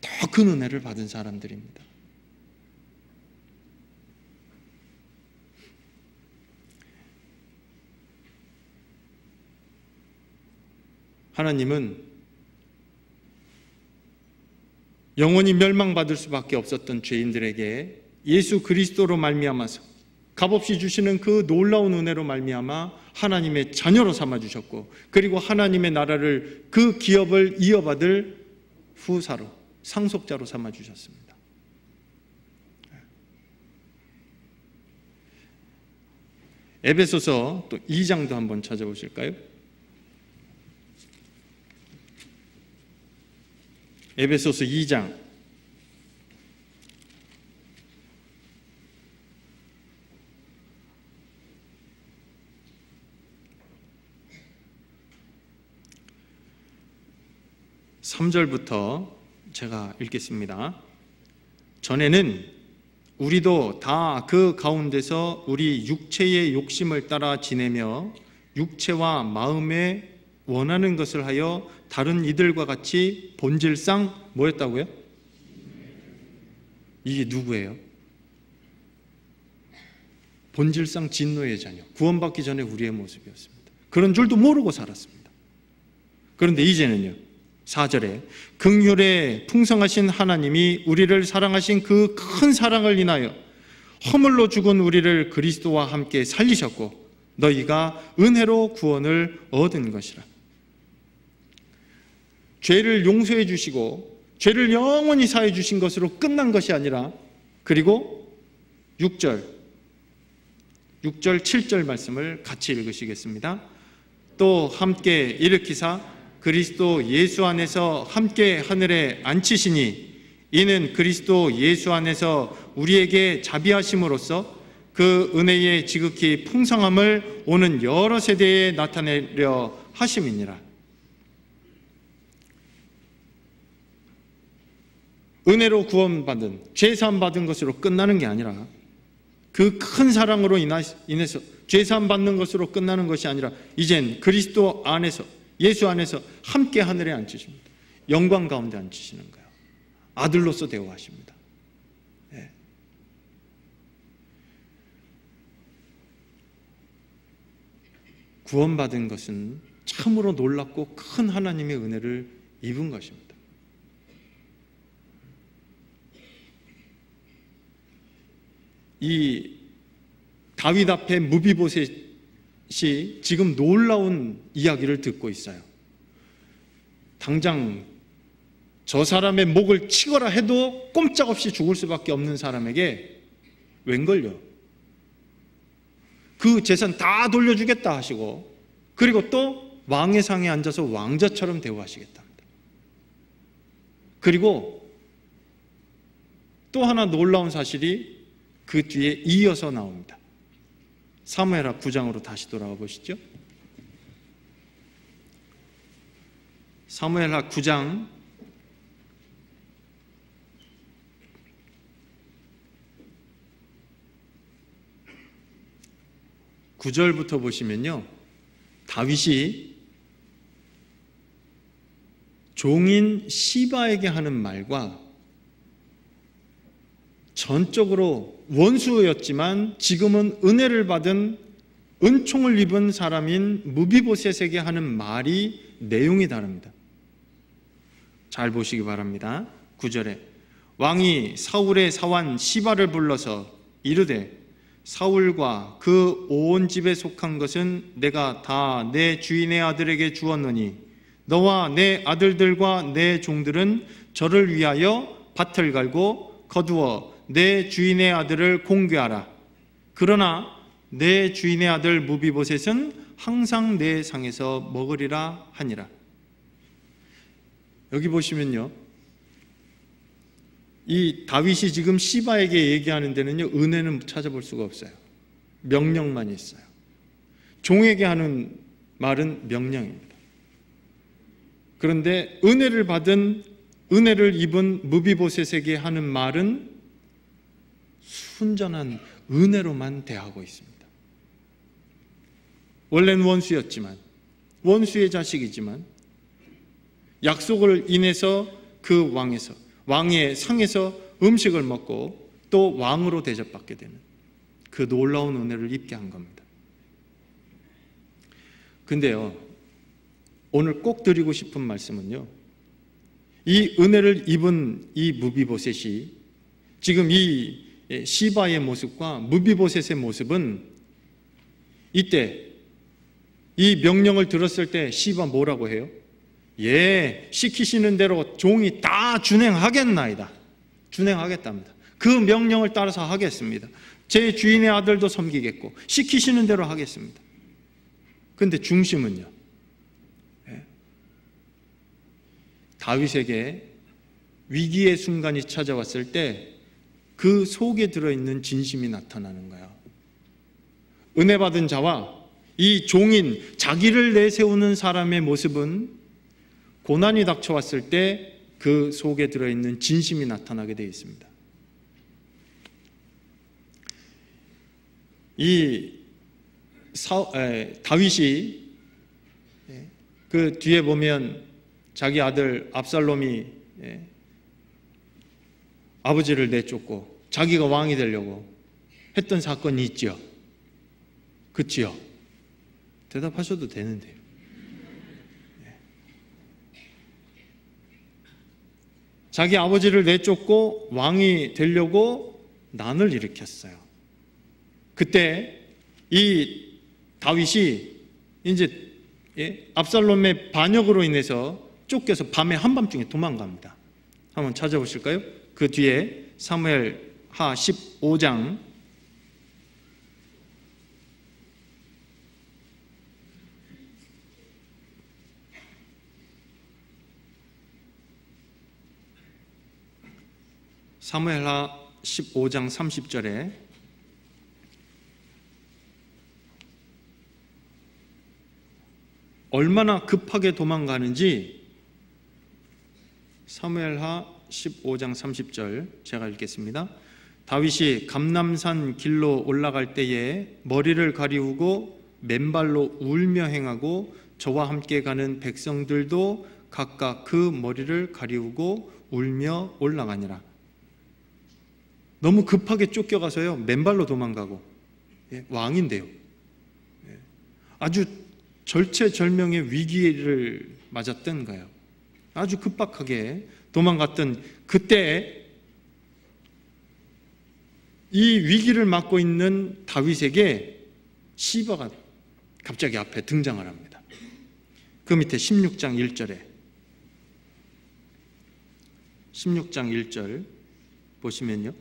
더 큰 은혜를 받은 사람들입니다. 하나님은 영원히 멸망받을 수밖에 없었던 죄인들에게 예수 그리스도로 말미암아서 값없이 주시는 그 놀라운 은혜로 말미암아 하나님의 자녀로 삼아주셨고, 그리고 하나님의 나라를, 그 기업을 이어받을 후사로, 상속자로 삼아주셨습니다. 에베소서 또 2장도 한번 찾아보실까요? 에베소서 2장 3절부터 제가 읽겠습니다. 전에는 우리도 다 그 가운데서 우리 육체의 욕심을 따라 지내며 육체와 마음에 원하는 것을 하여 다른 이들과 같이 본질상 뭐였다고요? 이게 누구예요? 본질상 진노의 자녀, 구원받기 전에 우리의 모습이었습니다. 그런 줄도 모르고 살았습니다. 그런데 이제는요, 4절에 긍휼에 풍성하신 하나님이 우리를 사랑하신 그 큰 사랑을 인하여 허물로 죽은 우리를 그리스도와 함께 살리셨고 너희가 은혜로 구원을 얻은 것이라. 죄를 용서해 주시고 죄를 영원히 사해 주신 것으로 끝난 것이 아니라, 그리고 6절 7절 말씀을 같이 읽으시겠습니다. 또 함께 일으키사 그리스도 예수 안에서 함께 하늘에 앉히시니 이는 그리스도 예수 안에서 우리에게 자비하심으로써 그 은혜의 지극히 풍성함을 오는 여러 세대에 나타내려 하심이니라. 은혜로 구원받은, 죄사함 받은 것으로 끝나는 게 아니라, 그 큰 사랑으로 인해서 죄사함 받는 것으로 끝나는 것이 아니라, 이젠 그리스도 안에서, 예수 안에서 함께 하늘에 앉히십니다. 영광 가운데 앉히시는 거예요. 아들로서 대우하십니다. 네. 구원받은 것은 참으로 놀랍고 큰 하나님의 은혜를 입은 것입니다. 이 다윗 앞에 무비보셋이 지금 놀라운 이야기를 듣고 있어요. 당장 저 사람의 목을 치거라 해도 꼼짝없이 죽을 수밖에 없는 사람에게 웬걸요? 그 재산 다 돌려주겠다 하시고, 그리고 또 왕의 상에 앉아서 왕자처럼 대우하시겠답니다. 그리고 또 하나 놀라운 사실이 그 뒤에 이어서 나옵니다. 사무엘하 9장으로 다시 돌아가 보시죠. 사무엘하 9장 9절부터 보시면요, 다윗이 종인 시바에게 하는 말과 전적으로 원수였지만 지금은 은혜를 받은 은총을 입은 사람인 무비보셋에게 하는 말이 내용이 다릅니다. 잘 보시기 바랍니다. 9절에 왕이 사울의 사환 시바를 불러서 이르되 사울과 그 온 집에 속한 것은 내가 다 내 주인의 아들에게 주었노니 너와 내 아들들과 내 종들은 저를 위하여 밭을 갈고 거두어 내 주인의 아들을 공개하라. 그러나 내 주인의 아들 무비보셋은 항상 내 상에서 먹으리라 하니라. 여기 보시면요, 이 다윗이 지금 시바에게 얘기하는 데는요, 은혜는 찾아볼 수가 없어요. 명령만 있어요. 종에게 하는 말은 명령입니다. 그런데 은혜를 입은 무비보셋에게 하는 말은 순전한 은혜로만 대하고 있습니다. 원래는 원수였지만, 원수의 자식이지만 약속을 인해서 그 왕의 상에서 음식을 먹고 또 왕으로 대접받게 되는 그 놀라운 은혜를 입게 한 겁니다. 근데요, 오늘 꼭 드리고 싶은 말씀은요, 이 은혜를 입은 이 무비보셋이 지금 이 시바의 모습과 무비보셋의 모습은 이때 이 명령을 들었을 때 시바 뭐라고 해요? 예, 시키시는 대로 종이 다 준행하겠나이다. 준행하겠답니다. 그 명령을 따라서 하겠습니다. 제 주인의 아들도 섬기겠고 시키시는 대로 하겠습니다. 그런데 중심은요, 다윗에게 위기의 순간이 찾아왔을 때 그 속에 들어있는 진심이 나타나는 거야. 은혜 받은 자와 이 종인 자기를 내세우는 사람의 모습은 고난이 닥쳐왔을 때 그 속에 들어있는 진심이 나타나게 되어 있습니다. 다윗이 그 뒤에 보면 자기 아들 압살롬이 아버지를 내쫓고 자기가 왕이 되려고 했던 사건이 있지요. 그치요? 대답하셔도 되는데요. 자기 아버지를 내쫓고 왕이 되려고 난을 일으켰어요. 그때 이 다윗이 이제 압살롬의 반역으로 인해서 쫓겨서 밤에 한밤중에 도망갑니다. 한번 찾아보실까요? 그 뒤에 사무엘하 15장 30절에 얼마나 급하게 도망가는지 사무엘하 15장 30절 제가 읽겠습니다. 다윗이 감람산 길로 올라갈 때에 머리를 가리우고 맨발로 울며 행하고 저와 함께 가는 백성들도 각각 그 머리를 가리우고 울며 올라가니라. 너무 급하게 쫓겨가서요, 맨발로 도망가고, 왕인데요, 아주 절체절명의 위기를 맞았던 거예요. 아주 급박하게 도망갔던 그때 이 위기를 맞고 있는 다윗에게 시바가 갑자기 앞에 등장을 합니다. 그 밑에 16장 1절에 16장 1절 보시면요,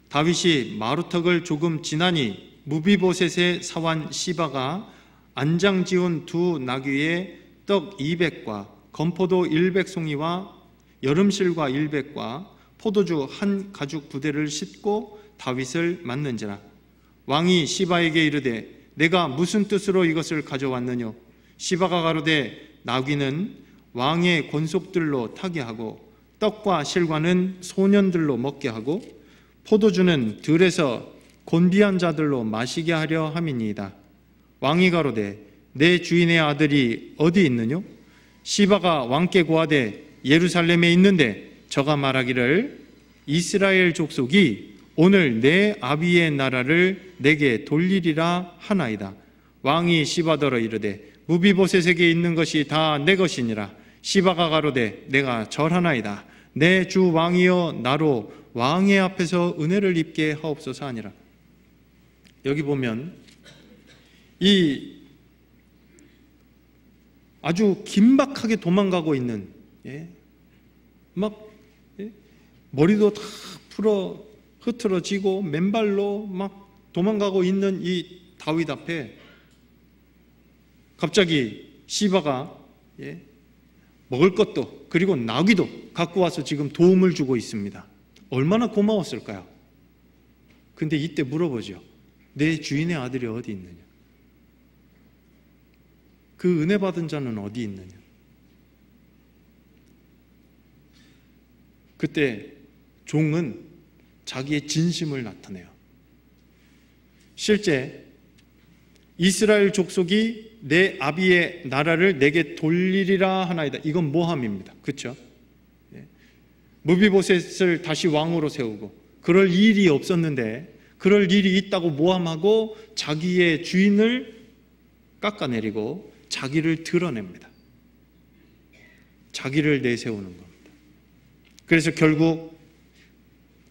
다윗이 마루턱을 조금 지나니 무비보셋의 사환 시바가 안장 지운 두 나귀에 떡 200과 건포도 100송이와 여름실과 100과 포도주 한 가죽 부대를 싣고 다윗을 맞는지라. 왕이 시바에게 이르되 내가 무슨 뜻으로 이것을 가져왔느뇨? 시바가 가로되 나귀는 왕의 권속들로 타게 하고 떡과 실과는 소년들로 먹게 하고 포도주는 들에서 곤비한 자들로 마시게 하려 함이니이다. 왕이 가로되 내 주인의 아들이 어디 있느뇨? 시바가 왕께 고하되 예루살렘에 있는데 저가 말하기를 이스라엘 족속이 오늘 내 아비의 나라를 내게 돌리리라 하나이다. 왕이 시바더러 이르되 무비보셋에게 있는 것이 다 내 것이니라. 시바가 가로되 내가 절하나이다. 내 주 왕이여 나로 왕의 앞에서 은혜를 입게 하옵소서 하니라. 여기 보면 이 아주 긴박하게 도망가고 있는, 머리도 다 풀어 흐트러지고 맨발로 막 도망가고 있는 이 다윗 앞에 갑자기 시바가 먹을 것도 그리고 나귀도 갖고 와서 지금 도움을 주고 있습니다. 얼마나 고마웠을까요? 근데 이때 물어보죠. 내 주인의 아들이 어디 있느냐? 그 은혜 받은 자는 어디 있느냐? 그때 종은 자기의 진심을 나타내요. 실제 이스라엘 족속이 내 아비의 나라를 내게 돌리리라 하나이다. 이건 모함입니다. 그렇죠? 무비보셋을 다시 왕으로 세우고 그럴 일이 없었는데 그럴 일이 있다고 모함하고 자기의 주인을 깎아내리고 자기를 드러냅니다. 자기를 내세우는 겁니다. 그래서 결국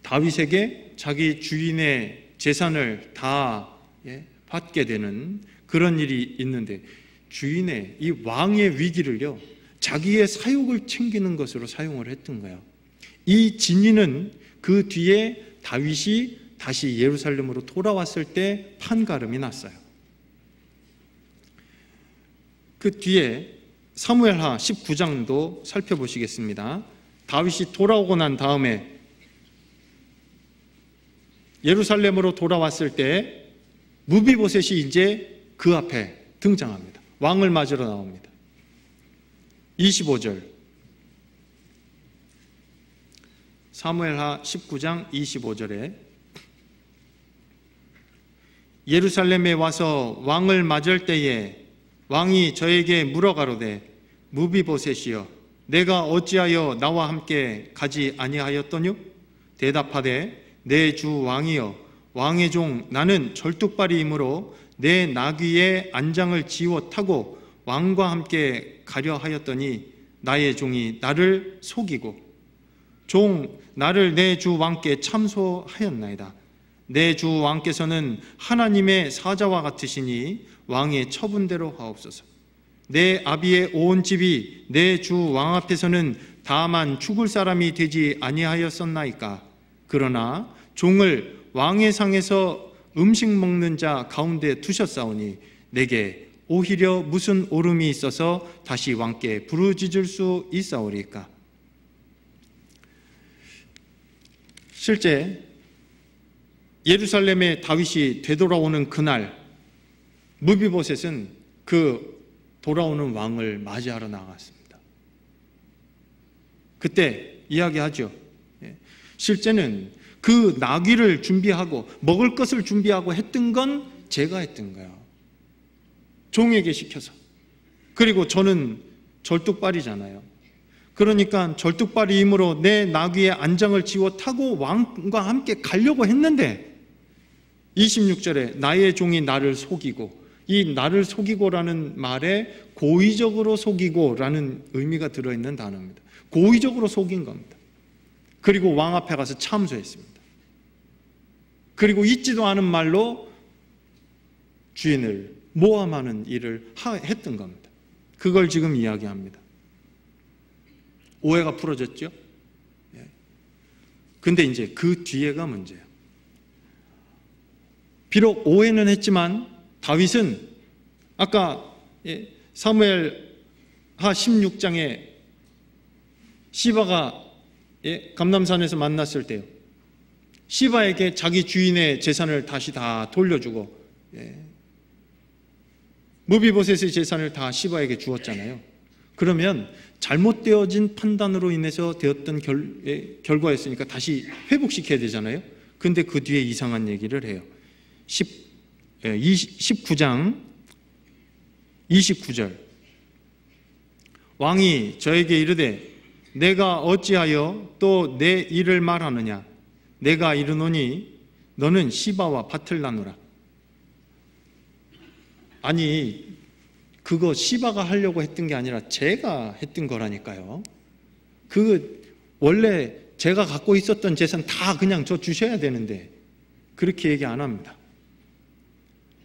다윗에게 자기 주인의 재산을 다 받게 되는 그런 일이 있는데 주인의 이 왕의 위기를요 자기의 사욕을 챙기는 것으로 사용을 했던 거예요. 이 진위는 그 뒤에 다윗이 다시 예루살렘으로 돌아왔을 때 판가름이 났어요. 그 뒤에 사무엘하 19장도 살펴보시겠습니다. 다윗이 돌아오고 난 다음에 예루살렘으로 돌아왔을 때 무비보셋이 이제 그 앞에 등장합니다. 왕을 맞으러 나옵니다. 25절 사무엘하 19장 25절에 예루살렘에 와서 왕을 맞을 때에 왕이 저에게 물어가로되 무비보셋이여 내가 어찌하여 나와 함께 가지 아니하였더뇨? 대답하되 내 주 왕이여 왕의 종 나는 절뚝발이이므로 내 나귀의 안장을 지워 타고 왕과 함께 가려 하였더니 나의 종이 나를 속이고 종 나를 내 주 왕께 참소하였나이다. 내 주 왕께서는 하나님의 사자와 같으시니 왕의 처분대로 하옵소서. 내 아비의 온 집이 내 주 왕 앞에서는 다만 죽을 사람이 되지 아니하였었나이까. 그러나 종을 왕의 상에서 음식 먹는 자 가운데 두셨사오니 내게 오히려 무슨 오름이 있어서 다시 왕께 부르짖을 수 있사오리까. 실제 예루살렘에 다윗이 되돌아오는 그날 무비보셋은 그 돌아오는 왕을 맞이하러 나갔습니다. 그때 이야기하죠. 실제는 그 나귀를 준비하고 먹을 것을 준비하고 했던 건 제가 했던 거예요. 종에게 시켜서. 그리고 저는 절뚝발이잖아요. 그러니까 절뚝발이이므로 내 나귀의 안장을 지워 타고 왕과 함께 가려고 했는데 26절에 나의 종이 나를 속이고, 이 나를 속이고라는 말에 고의적으로 속이고라는 의미가 들어있는 단어입니다. 고의적으로 속인 겁니다. 그리고 왕 앞에 가서 참소했습니다. 그리고 있지도 않은 말로 주인을 모함하는 일을 했던 겁니다. 그걸 지금 이야기합니다. 오해가 풀어졌죠? 근데 이제 그 뒤에가 문제예요. 비록 오해는 했지만 다윗은 아까 사무엘하 16장에 시바가 감람산에서 만났을 때요, 시바에게 자기 주인의 재산을 다시 다 돌려주고 무비보셋의 재산을 다 시바에게 주었잖아요. 그러면 잘못되어진 판단으로 인해서 되었던 결과였으니까 다시 회복시켜야 되잖아요. 근데 그 뒤에 이상한 얘기를 해요. 19장 29절 왕이 저에게 이르되 내가 어찌하여 또 내 일을 말하느냐? 내가 이르노니 너는 시바와 밭을 나누라. 아니, 그거 시바가 하려고 했던 게 아니라 제가 했던 거라니까요. 원래 제가 갖고 있었던 재산 다 그냥 저 주셔야 되는데 그렇게 얘기 안 합니다.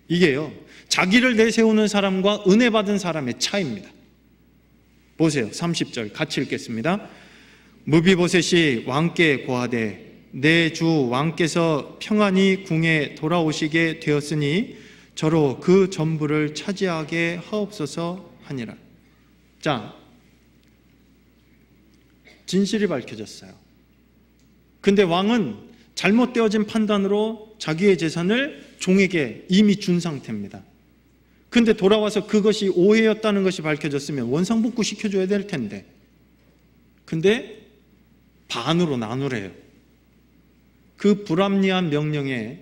이게요, 자기를 내세우는 사람과 은혜 받은 사람의 차이입니다. 보세요. 30절 같이 읽겠습니다. 무비보셋이 왕께 고하되 내 주 왕께서 평안히 궁에 돌아오시게 되었으니 저로 그 전부를 차지하게 하옵소서 하니라. 자, 진실이 밝혀졌어요. 근데 왕은 잘못되어진 판단으로 자기의 재산을 종에게 이미 준 상태입니다. 근데 돌아와서 그것이 오해였다는 것이 밝혀졌으면 원상복구 시켜줘야 될 텐데, 근데 반으로 나누래요. 그 불합리한 명령에,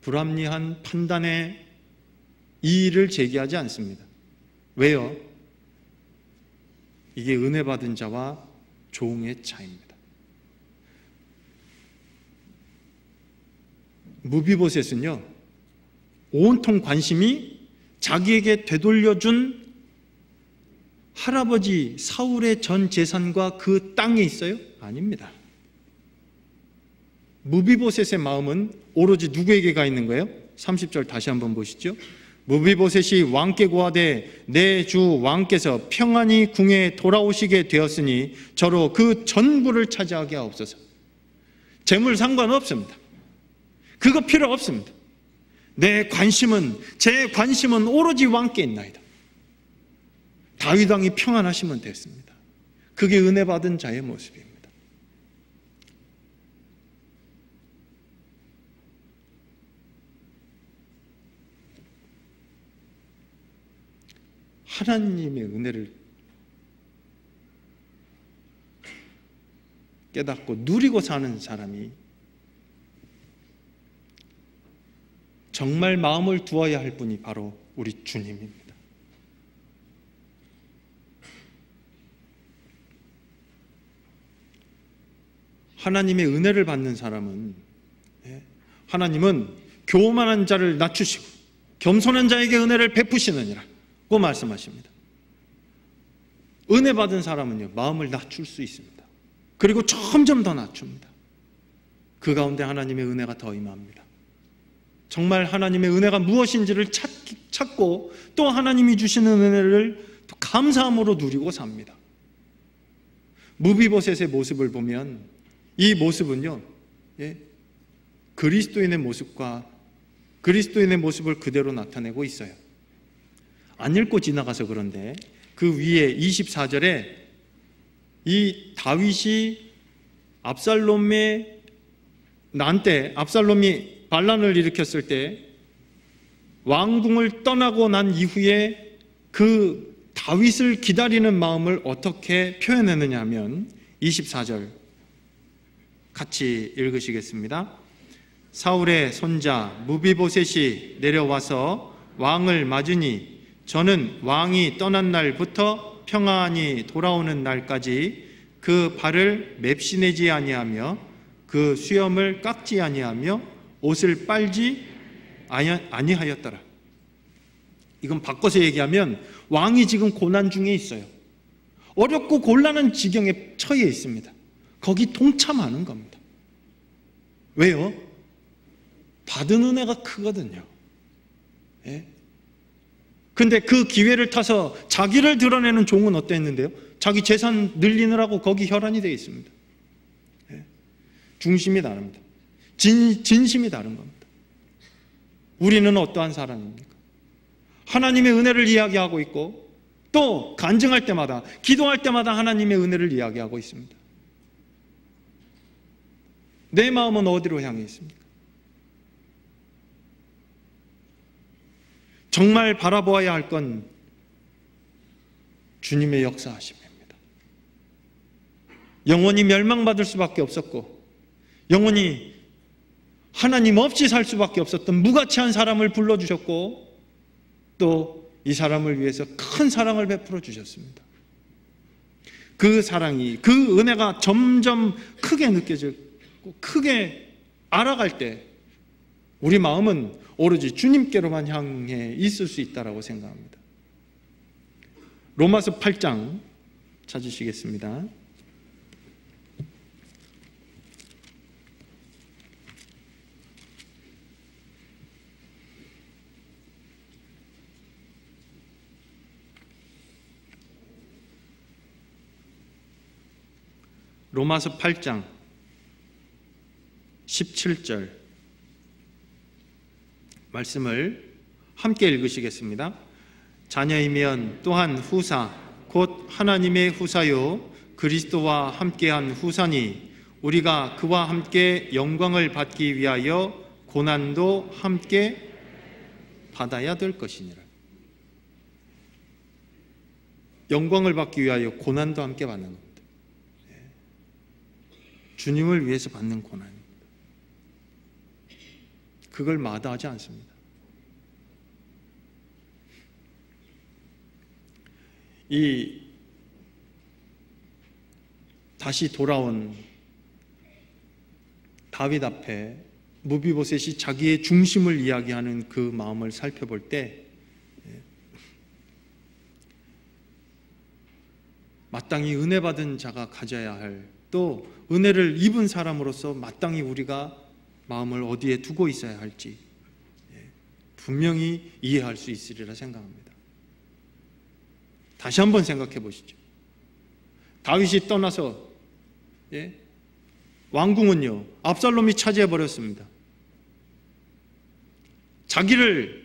불합리한 판단에 이의를 제기하지 않습니다. 왜요? 이게 은혜 받은 자와 종의 차이입니다. 무비보셋은요, 온통 관심이 자기에게 되돌려준 할아버지 사울의 전 재산과 그 땅에 있어요? 아닙니다. 무비보셋의 마음은 오로지 누구에게 가 있는 거예요? 30절 다시 한번 보시죠. 무비보셋이 왕께 고하되 내 주 왕께서 평안히 궁에 돌아오시게 되었으니 저로 그 전부를 차지하게 하옵소서. 재물 상관없습니다. 그거 필요 없습니다. 제 관심은 오로지 왕께 있나이다. 다윗 왕이 평안하시면 됐습니다. 그게 은혜 받은 자의 모습입니다. 하나님의 은혜를 깨닫고 누리고 사는 사람이 정말 마음을 두어야 할 분이 바로 우리 주님입니다. 하나님의 은혜를 받는 사람은, 하나님은 교만한 자를 낮추시고 겸손한 자에게 은혜를 베푸시느니라 고 말씀하십니다. 은혜 받은 사람은요, 마음을 낮출 수 있습니다. 그리고 점점 더 낮춥니다. 그 가운데 하나님의 은혜가 더 임합니다. 정말 하나님의 은혜가 무엇인지를 찾고 또 하나님이 주시는 은혜를 또 감사함으로 누리고 삽니다. 무비보셋의 모습을 보면 이 모습은요, 그리스도인의 모습과 그리스도인의 모습을 그대로 나타내고 있어요. 안 읽고 지나가서 그런데 그 위에 24절에 이 다윗이 압살롬의 난 때, 압살롬이 반란을 일으켰을 때 왕궁을 떠나고 난 이후에 그 다윗을 기다리는 마음을 어떻게 표현했느냐 하면 24절 같이 읽으시겠습니다. 사울의 손자 무비보셋이 내려와서 왕을 맞으니 저는 왕이 떠난 날부터 평안히 돌아오는 날까지 그 발을 맵시내지 아니하며 그 수염을 깎지 아니하며 옷을 빨지 아니하였더라. 이건 바꿔서 얘기하면 왕이 지금 고난 중에 있어요. 어렵고 곤란한 지경에 처해 있습니다. 거기 동참하는 겁니다. 왜요? 받은 은혜가 크거든요. 근데 그 기회를 타서 자기를 드러내는 종은 어땠는데요? 자기 재산 늘리느라고 거기 혈안이 되어 있습니다. 중심이 다릅니다. 진심이 다른 겁니다. 우리는 어떠한 사람입니까? 하나님의 은혜를 이야기하고 있고 또 간증할 때마다, 기도할 때마다 하나님의 은혜를 이야기하고 있습니다. 내 마음은 어디로 향해 있습니까? 정말 바라보아야 할 건 주님의 역사하심입니다. 영원히 멸망받을 수밖에 없었고 영원히 하나님 없이 살 수밖에 없었던 무가치한 사람을 불러주셨고 또 이 사람을 위해서 큰 사랑을 베풀어 주셨습니다. 그 사랑이, 그 은혜가 점점 크게 느껴지고 크게 알아갈 때 우리 마음은 오로지 주님께로만 향해 있을 수 있다고 생각합니다. 로마서 8장 찾으시겠습니다. 로마서 8장 17절 말씀을 함께 읽으시겠습니다. 자녀이면 또한 후사 곧 하나님의 후사요 그리스도와 함께한 후사니 우리가 그와 함께 영광을 받기 위하여 고난도 함께 받아야 될 것이니라. 영광을 받기 위하여 고난도 함께 받는 겁니다. 주님을 위해서 받는 고난입니다. 그걸 마다하지 않습니다. 이 다시 돌아온 다윗 앞에 무비보셋이 자기의 중심을 이야기하는 그 마음을 살펴볼 때 마땅히 은혜 받은 자가 가져야 할, 또 은혜를 입은 사람으로서 마땅히 우리가 마음을 어디에 두고 있어야 할지 분명히 이해할 수 있으리라 생각합니다. 다시 한번 생각해 보시죠. 다윗이 떠나서 왕궁은요 압살롬이 차지해 버렸습니다. 자기를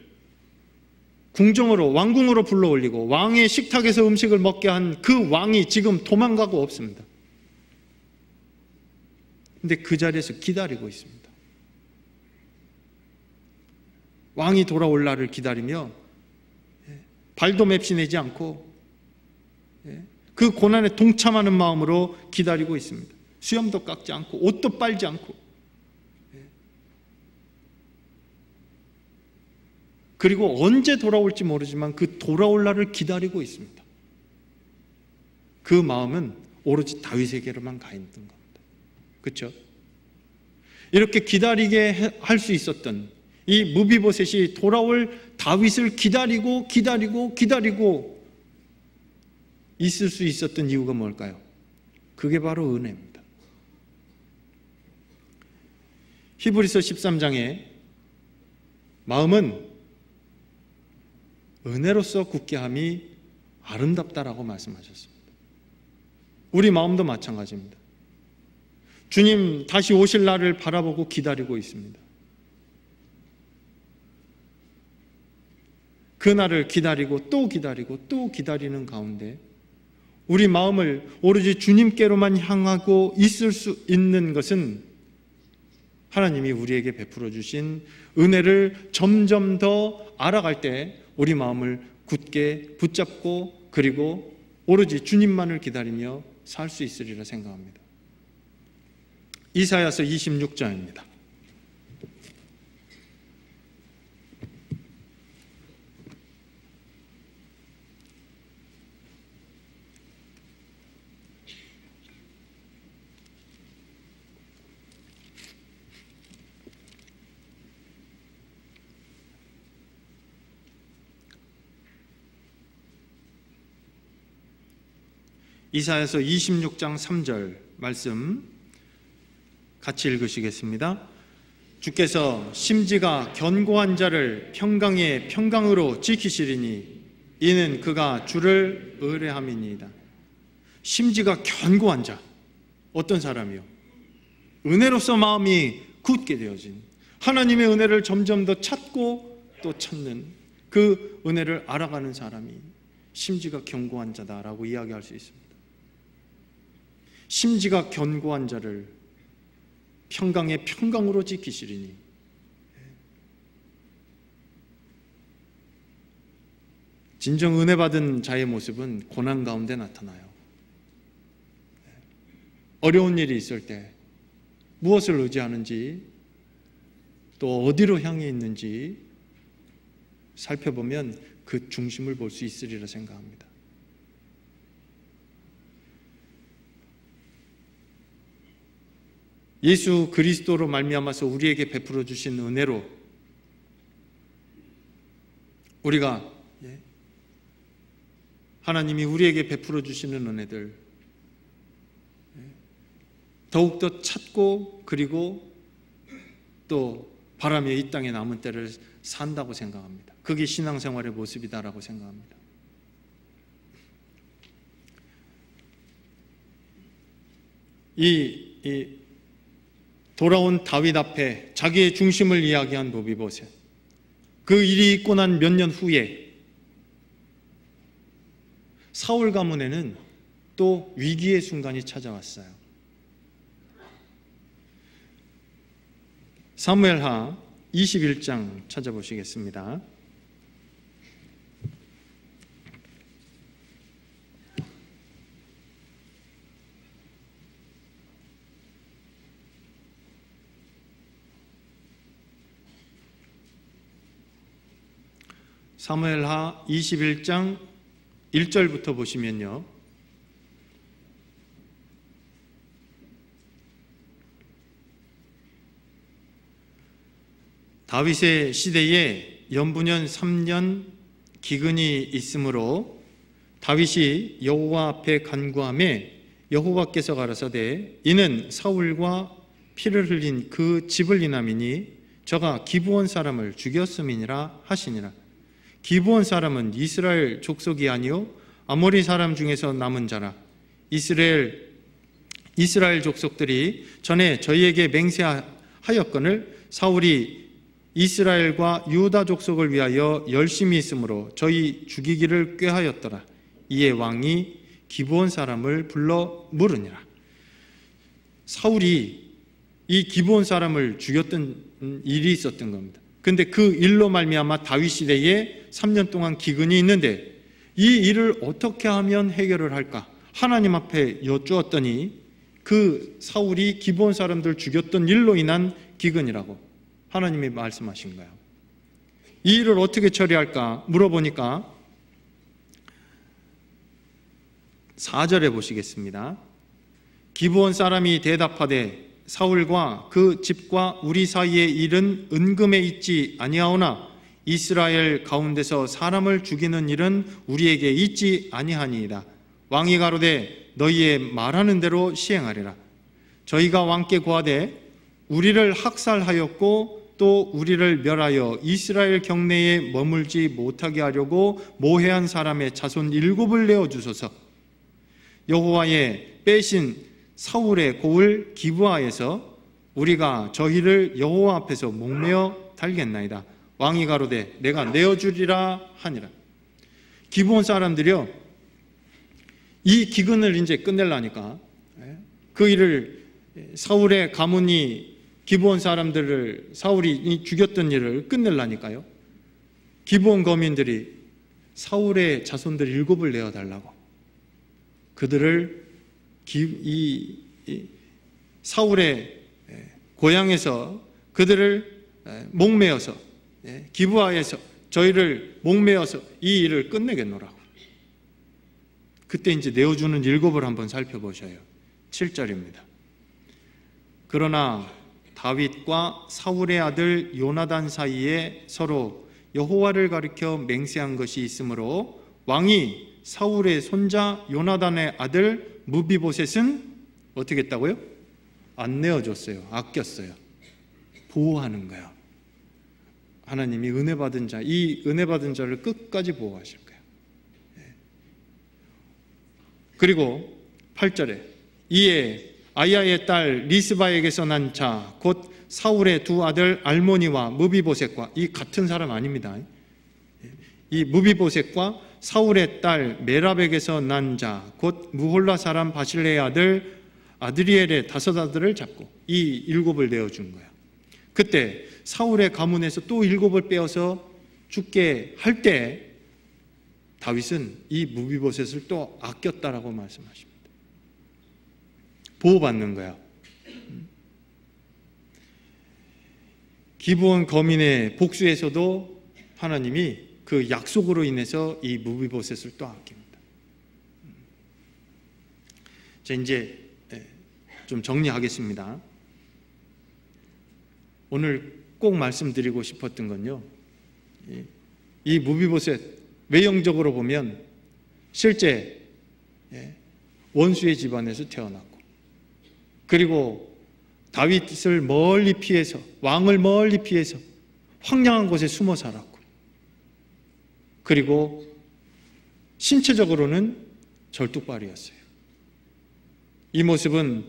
궁정으로, 왕궁으로 불러올리고 왕의 식탁에서 음식을 먹게 한 그 왕이 지금 도망가고 없습니다. 근데 그 자리에서 기다리고 있습니다. 왕이 돌아올 날을 기다리며 발도 맵시내지 않고 그 고난에 동참하는 마음으로 기다리고 있습니다. 수염도 깎지 않고 옷도 빨지 않고, 그리고 언제 돌아올지 모르지만 그 돌아올 날을 기다리고 있습니다. 그 마음은 오로지 다윗에게로만 가 있는 겁니다. 그렇죠? 이렇게 기다리게 할 수 있었던 이 무비보셋이 돌아올 다윗을 기다리고 있을 수 있었던 이유가 뭘까요? 그게 바로 은혜입니다. 히브리서 13장에 마음은 은혜로서 굳게 함이 아름답다라고 말씀하셨습니다. 우리 마음도 마찬가지입니다. 주님 다시 오실 날을 바라보고 기다리고 있습니다. 그 날을 기다리고 또 기다리는 가운데 우리 마음을 오로지 주님께로만 향하고 있을 수 있는 것은 하나님이 우리에게 베풀어 주신 은혜를 점점 더 알아갈 때 우리 마음을 굳게 붙잡고 그리고 오로지 주님만을 기다리며 살 수 있으리라 생각합니다. 이사야서 26장입니다. 이사야서 26장 3절 말씀 같이 읽으시겠습니다. 주께서 심지가 견고한 자를 평강의 평강으로 지키시리니 이는 그가 주를 의뢰함이니이다. 심지가 견고한 자, 어떤 사람이요? 은혜로서 마음이 굳게 되어진, 하나님의 은혜를 점점 더 찾고 또 찾는 그 은혜를 알아가는 사람이 심지가 견고한 자다라고 이야기할 수 있습니다. 심지가 견고한 자를 평강의 평강으로 지키시리니, 진정 은혜 받은 자의 모습은 고난 가운데 나타나요. 어려운 일이 있을 때 무엇을 의지하는지 또 어디로 향해 있는지 살펴보면 그 중심을 볼 수 있으리라 생각합니다. 예수 그리스도로 말미암아서 우리에게 베풀어 주신 은혜로 우리가 하나님이 우리에게 베풀어 주시는 은혜들 더욱더 찾고 그리고 또 바라며 이 땅에 남은 때를 산다고 생각합니다. 그게 신앙생활의 모습이다라고 생각합니다. 이 돌아온 다윗 앞에 자기의 중심을 이야기한 무비보셋, 그 일이 있고 난 몇 년 후에 사울 가문에는 또 위기의 순간이 찾아왔어요. 사무엘하 21장 찾아보시겠습니다. 사무엘하 21장 1절부터 보시면요, 다윗의 시대에 연분년 3년 기근이 있으므로 다윗이 여호와 앞에 간구하매 여호와께서 가라사대 이는 사울과 피를 흘린 그 집을 인함이니 저가 기브온 사람을 죽였음이니라 하시니라. 기브온 사람은 이스라엘 족속이 아니요 아모리 사람 중에서 남은 자라. 이스라엘 족속들이 전에 저희에게 맹세하였거늘 사울이 이스라엘과 유다 족속을 위하여 열심히 있으므로 저희 죽이기를 꾀하였더라. 이에 왕이 기브온 사람을 불러 물으니라. 사울이 이 기브온 사람을 죽였던 일이 있었던 겁니다. 근데 그 일로 말미암아 다윗 시대에 3년 동안 기근이 있는데 이 일을 어떻게 하면 해결을 할까? 하나님 앞에 여쭈었더니 그 사울이 기브온 사람들 죽였던 일로 인한 기근이라고 하나님이 말씀하신 거예요. 이 일을 어떻게 처리할까 물어보니까 4절에 보시겠습니다. 기브온 사람이 대답하되 사울과 그 집과 우리 사이의 일은 은금에 있지 아니하오나 이스라엘 가운데서 사람을 죽이는 일은 우리에게 있지 아니하니이다. 왕이 가로되 너희의 말하는 대로 시행하리라. 저희가 왕께 고하되 우리를 학살하였고 또 우리를 멸하여 이스라엘 경내에 머물지 못하게 하려고 모해한 사람의 자손 7을 내어주소서. 여호와의 빼신 사울의 고을 기브아에서 우리가 저희를 여호와 앞에서 목매어 달겠나이다. 왕이 가로되 내가 내어주리라 하니라. 기브온 사람들이요, 이 기근을 이제 끝내려니까 그 일을 사울의 가문이 기브온 사람들을 사울이 죽였던 일을 끝내려니까요, 기브온 거민들이 사울의 자손들 7을 내어달라고 그들을 사울의 고향에서 그들을 목매어서 기브아에서 저희를 목매어서 이 일을 끝내겠노라고. 그때 이제 내어주는 7을 한번 살펴보셔요. 7절입니다. 그러나 다윗과 사울의 아들 요나단 사이에 서로 여호와를 가리켜 맹세한 것이 있으므로 왕이 사울의 손자 요나단의 아들 무비보셋은 어떻게 했다고요? 안 내어줬어요. 아꼈어요. 보호하는 거예요. 하나님이 은혜 받은 자, 이 은혜 받은 자를 끝까지 보호하실 거예요. 그리고 8절에 이에 아야의 딸 리스바에게서 난 자 곧 사울의 두 아들 알모니와 무비보셋과, 이 같은 사람 아닙니다. 이 무비보셋과 사울의 딸 메랍에게서 난 자 곧 무홀라 사람 바실레의 아들 아드리엘의 5 아들을 잡고 이 7을 내어준 거예요. 그때 사울의 가문에서 또 7을 빼어서 죽게 할 때 다윗은 이 무비보셋을 또 아꼈다라고 말씀하십니다. 보호받는 거야. 기브온 거민의 복수에서도 하나님이 그 약속으로 인해서 이 무비보셋을 또 아낍니다. 자, 이제 좀 정리하겠습니다. 오늘 꼭 말씀드리고 싶었던 건요, 이 무비보셋 외형적으로 보면 실제 원수의 집안에서 태어났고, 그리고 다윗을 멀리 피해서, 왕을 멀리 피해서 황량한 곳에 숨어 살았고, 그리고 신체적으로는 절뚝발이었어요. 이 모습은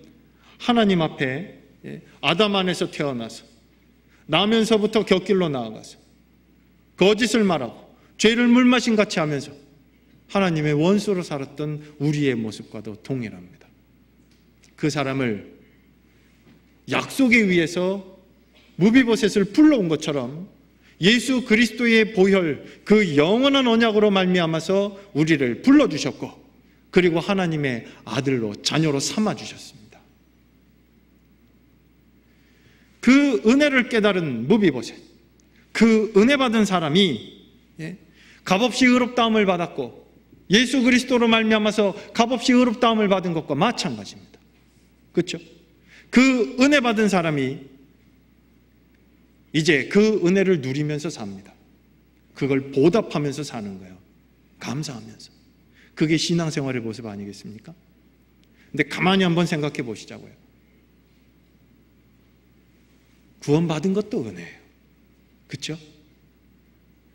하나님 앞에 아담 안에서 태어나서 나면서부터 곁길로 나아가서 거짓을 말하고 죄를 물마신 같이 하면서 하나님의 원수로 살았던 우리의 모습과도 동일합니다. 그 사람을 약속에 의해서 무비보셋을 불러온 것처럼 예수 그리스도의 보혈, 그 영원한 언약으로 말미암아서 우리를 불러주셨고, 그리고 하나님의 아들로, 자녀로 삼아주셨습니다. 그 은혜를 깨달은 무비보셋, 그 은혜 받은 사람이 값없이 의롭다함을 받았고 예수 그리스도로 말미암아서 값없이 의롭다함을 받은 것과 마찬가지입니다. 그렇죠? 그 은혜 받은 사람이 이제 그 은혜를 누리면서 삽니다. 그걸 보답하면서 사는 거예요. 감사하면서. 그게 신앙생활의 모습 아니겠습니까? 근데 가만히 한번 생각해 보시자고요. 구원받은 것도 은혜예요. 그렇죠?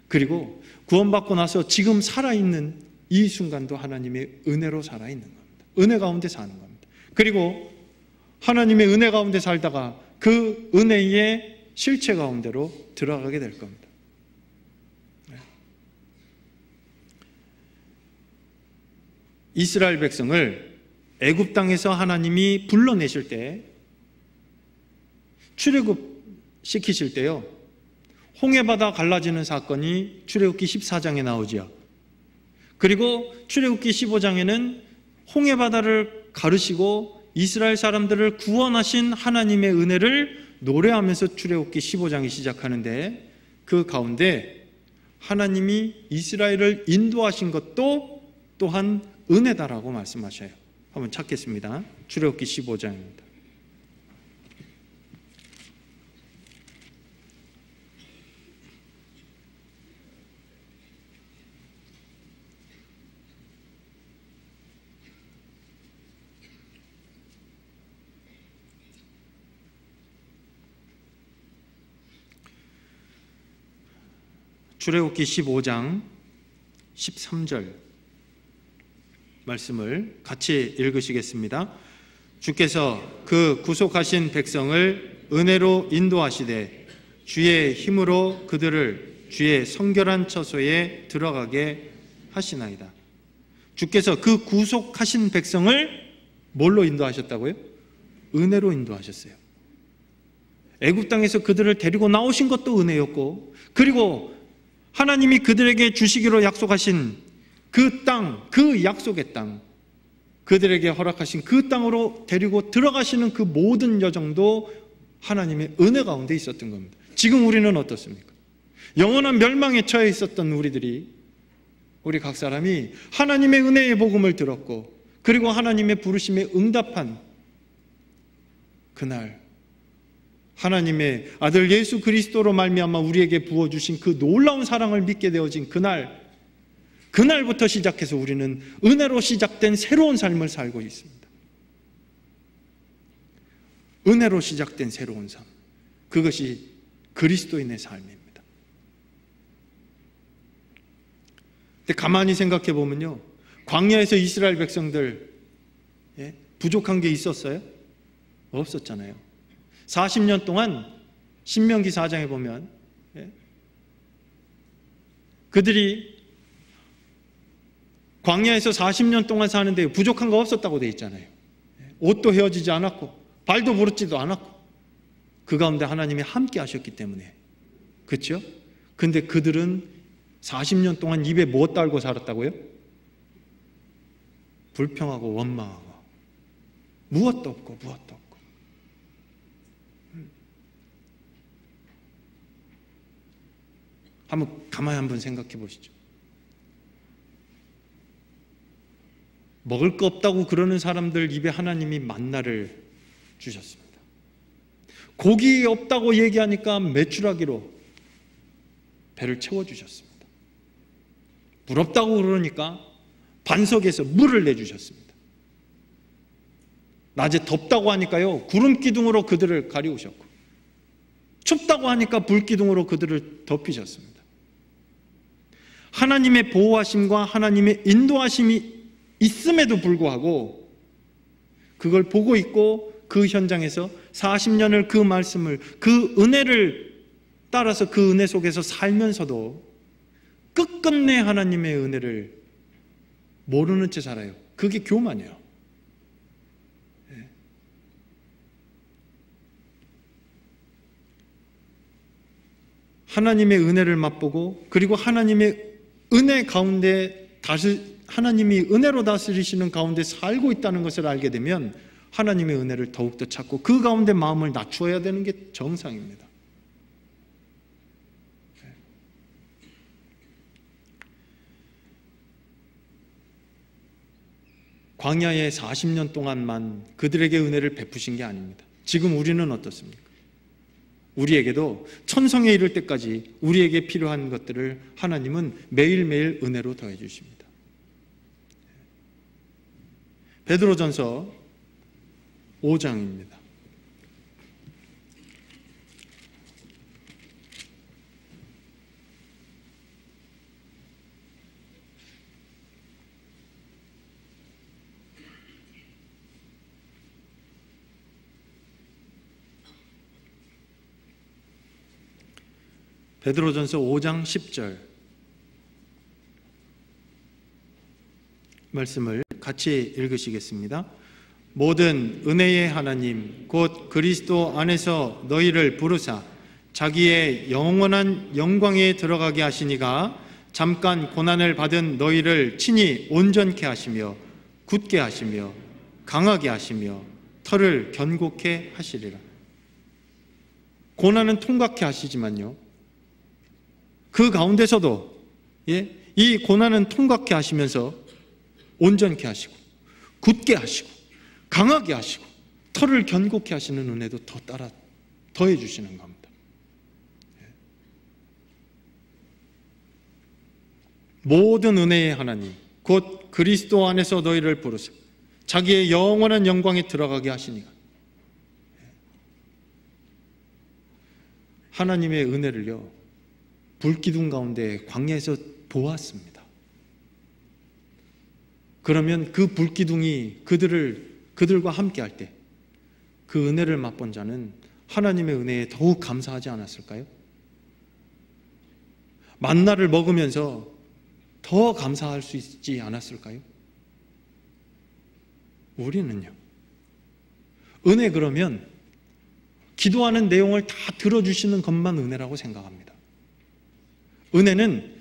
그리고 구원받고 나서 지금 살아있는 이 순간도 하나님의 은혜로 살아있는 겁니다. 은혜 가운데 사는 겁니다. 그리고 하나님의 은혜 가운데 살다가 그 은혜의 실체 가운데로 들어가게 될 겁니다. 이스라엘 백성을 애굽 땅에서 하나님이 불러내실 때, 출애굽 시키실 때요, 홍해바다 갈라지는 사건이 출애굽기 14장에 나오지요. 그리고 출애굽기 15장에는 홍해바다를 가르시고 이스라엘 사람들을 구원하신 하나님의 은혜를 노래하면서 출애굽기 15장이 시작하는데, 그 가운데 하나님이 이스라엘을 인도하신 것도 또한 은혜다라고 말씀하셔요. 한번 찾겠습니다. 출애굽기 15장입니다. 출애굽기 15장 13절 말씀을 같이 읽으시겠습니다. 주께서 그 구속하신 백성을 은혜로 인도하시되 주의 힘으로 그들을 주의 성결한 처소에 들어가게 하시나이다. 주께서 그 구속하신 백성을 뭘로 인도하셨다고요? 은혜로 인도하셨어요. 애굽 땅에서 그들을 데리고 나오신 것도 은혜였고, 그리고 하나님이 그들에게 주시기로 약속하신 그 땅, 그 약속의 땅, 그들에게 허락하신 그 땅으로 데리고 들어가시는 그 모든 여정도 하나님의 은혜 가운데 있었던 겁니다. 지금 우리는 어떻습니까? 영원한 멸망에 처해 있었던 우리 각 사람이 하나님의 은혜의 복음을 들었고, 그리고 하나님의 부르심에 응답한 그날, 하나님의 아들 예수 그리스도로 말미암아 우리에게 부어주신 그 놀라운 사랑을 믿게 되어진 그날부터 시작해서 우리는 은혜로 시작된 새로운 삶을 살고 있습니다. 은혜로 시작된 새로운 삶, 그것이 그리스도인의 삶입니다. 근데 가만히 생각해 보면요, 광야에서 이스라엘 백성들 부족한 게 있었어요? 없었잖아요. 40년 동안 신명기 4장에 보면 그들이 광야에서 40년 동안 사는데 부족한 거 없었다고 돼 있잖아요. 옷도 헤어지지 않았고 발도 부르지도 않았고, 그 가운데 하나님이 함께 하셨기 때문에. 그렇죠? 근데 그들은 40년 동안 입에 뭐 달고 살았다고요? 불평하고 원망하고 무엇도 없고. 가만히 한번 생각해 보시죠. 먹을 거 없다고 그러는 사람들 입에 하나님이 만나를 주셨습니다. 고기 없다고 얘기하니까 메추라기로 배를 채워주셨습니다. 물 없다고 그러니까 반석에서 물을 내주셨습니다. 낮에 덥다고 하니까요, 구름 기둥으로 그들을 가리우셨고, 춥다고 하니까 불 기둥으로 그들을 덮이셨습니다. 하나님의 보호하심과 하나님의 인도하심이 있음에도 불구하고 그걸 보고 있고 그 현장에서 40년을 그 말씀을, 그 은혜를 따라서 그 은혜 속에서 살면서도 끝끝내 하나님의 은혜를 모르는 채 살아요. 그게 교만이에요. 하나님의 은혜를 맛보고, 그리고 하나님의 은혜 가운데 하나님이 은혜로 다스리시는 가운데 살고 있다는 것을 알게 되면 하나님의 은혜를 더욱더 찾고 그 가운데 마음을 낮추어야 되는 게 정상입니다. 광야에 40년 동안만 그들에게 은혜를 베푸신 게 아닙니다. 지금 우리는 어떻습니까? 우리에게도 천성에 이를 때까지 우리에게 필요한 것들을 하나님은 매일매일 은혜로 더해 주십니다. 베드로전서 5장입니다. 베드로전서 5장 10절 말씀을 같이 읽으시겠습니다. 모든 은혜의 하나님 곧 그리스도 안에서 너희를 부르사 자기의 영원한 영광에 들어가게 하시니가 잠깐 고난을 받은 너희를 친히 온전케 하시며 굳게 하시며 강하게 하시며 털을 견고케 하시리라. 고난은 통과케 하시지만요, 그 가운데서도 이 고난은 통과케 하시면서 온전케 하시고 굳게 하시고 강하게 하시고 털을 견고케 하시는 은혜도 더 따라 더해 주시는 겁니다. 모든 은혜의 하나님 곧 그리스도 안에서 너희를 부르사 자기의 영원한 영광에 들어가게 하시니가. 하나님의 은혜를요, 불기둥 가운데 광야에서 보았습니다. 그러면 그 불기둥이 그들과 함께 할 때 그 은혜를 맛본 자는 하나님의 은혜에 더욱 감사하지 않았을까요? 만나를 먹으면서 더 감사할 수 있지 않았을까요? 우리는요, 은혜 그러면 기도하는 내용을 다 들어주시는 것만 은혜라고 생각합니다. 은혜는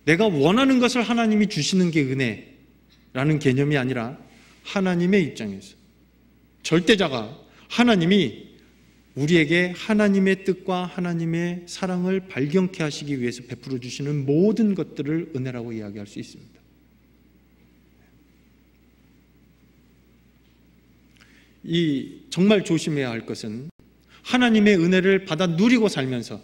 내가 원하는 것을 하나님이 주시는 게 은혜라는 개념이 아니라 하나님의 입장에서 절대자가 하나님이 우리에게 하나님의 뜻과 하나님의 사랑을 발견케 하시기 위해서 베풀어 주시는 모든 것들을 은혜라고 이야기할 수 있습니다. 이 정말 조심해야 할 것은 하나님의 은혜를 받아 누리고 살면서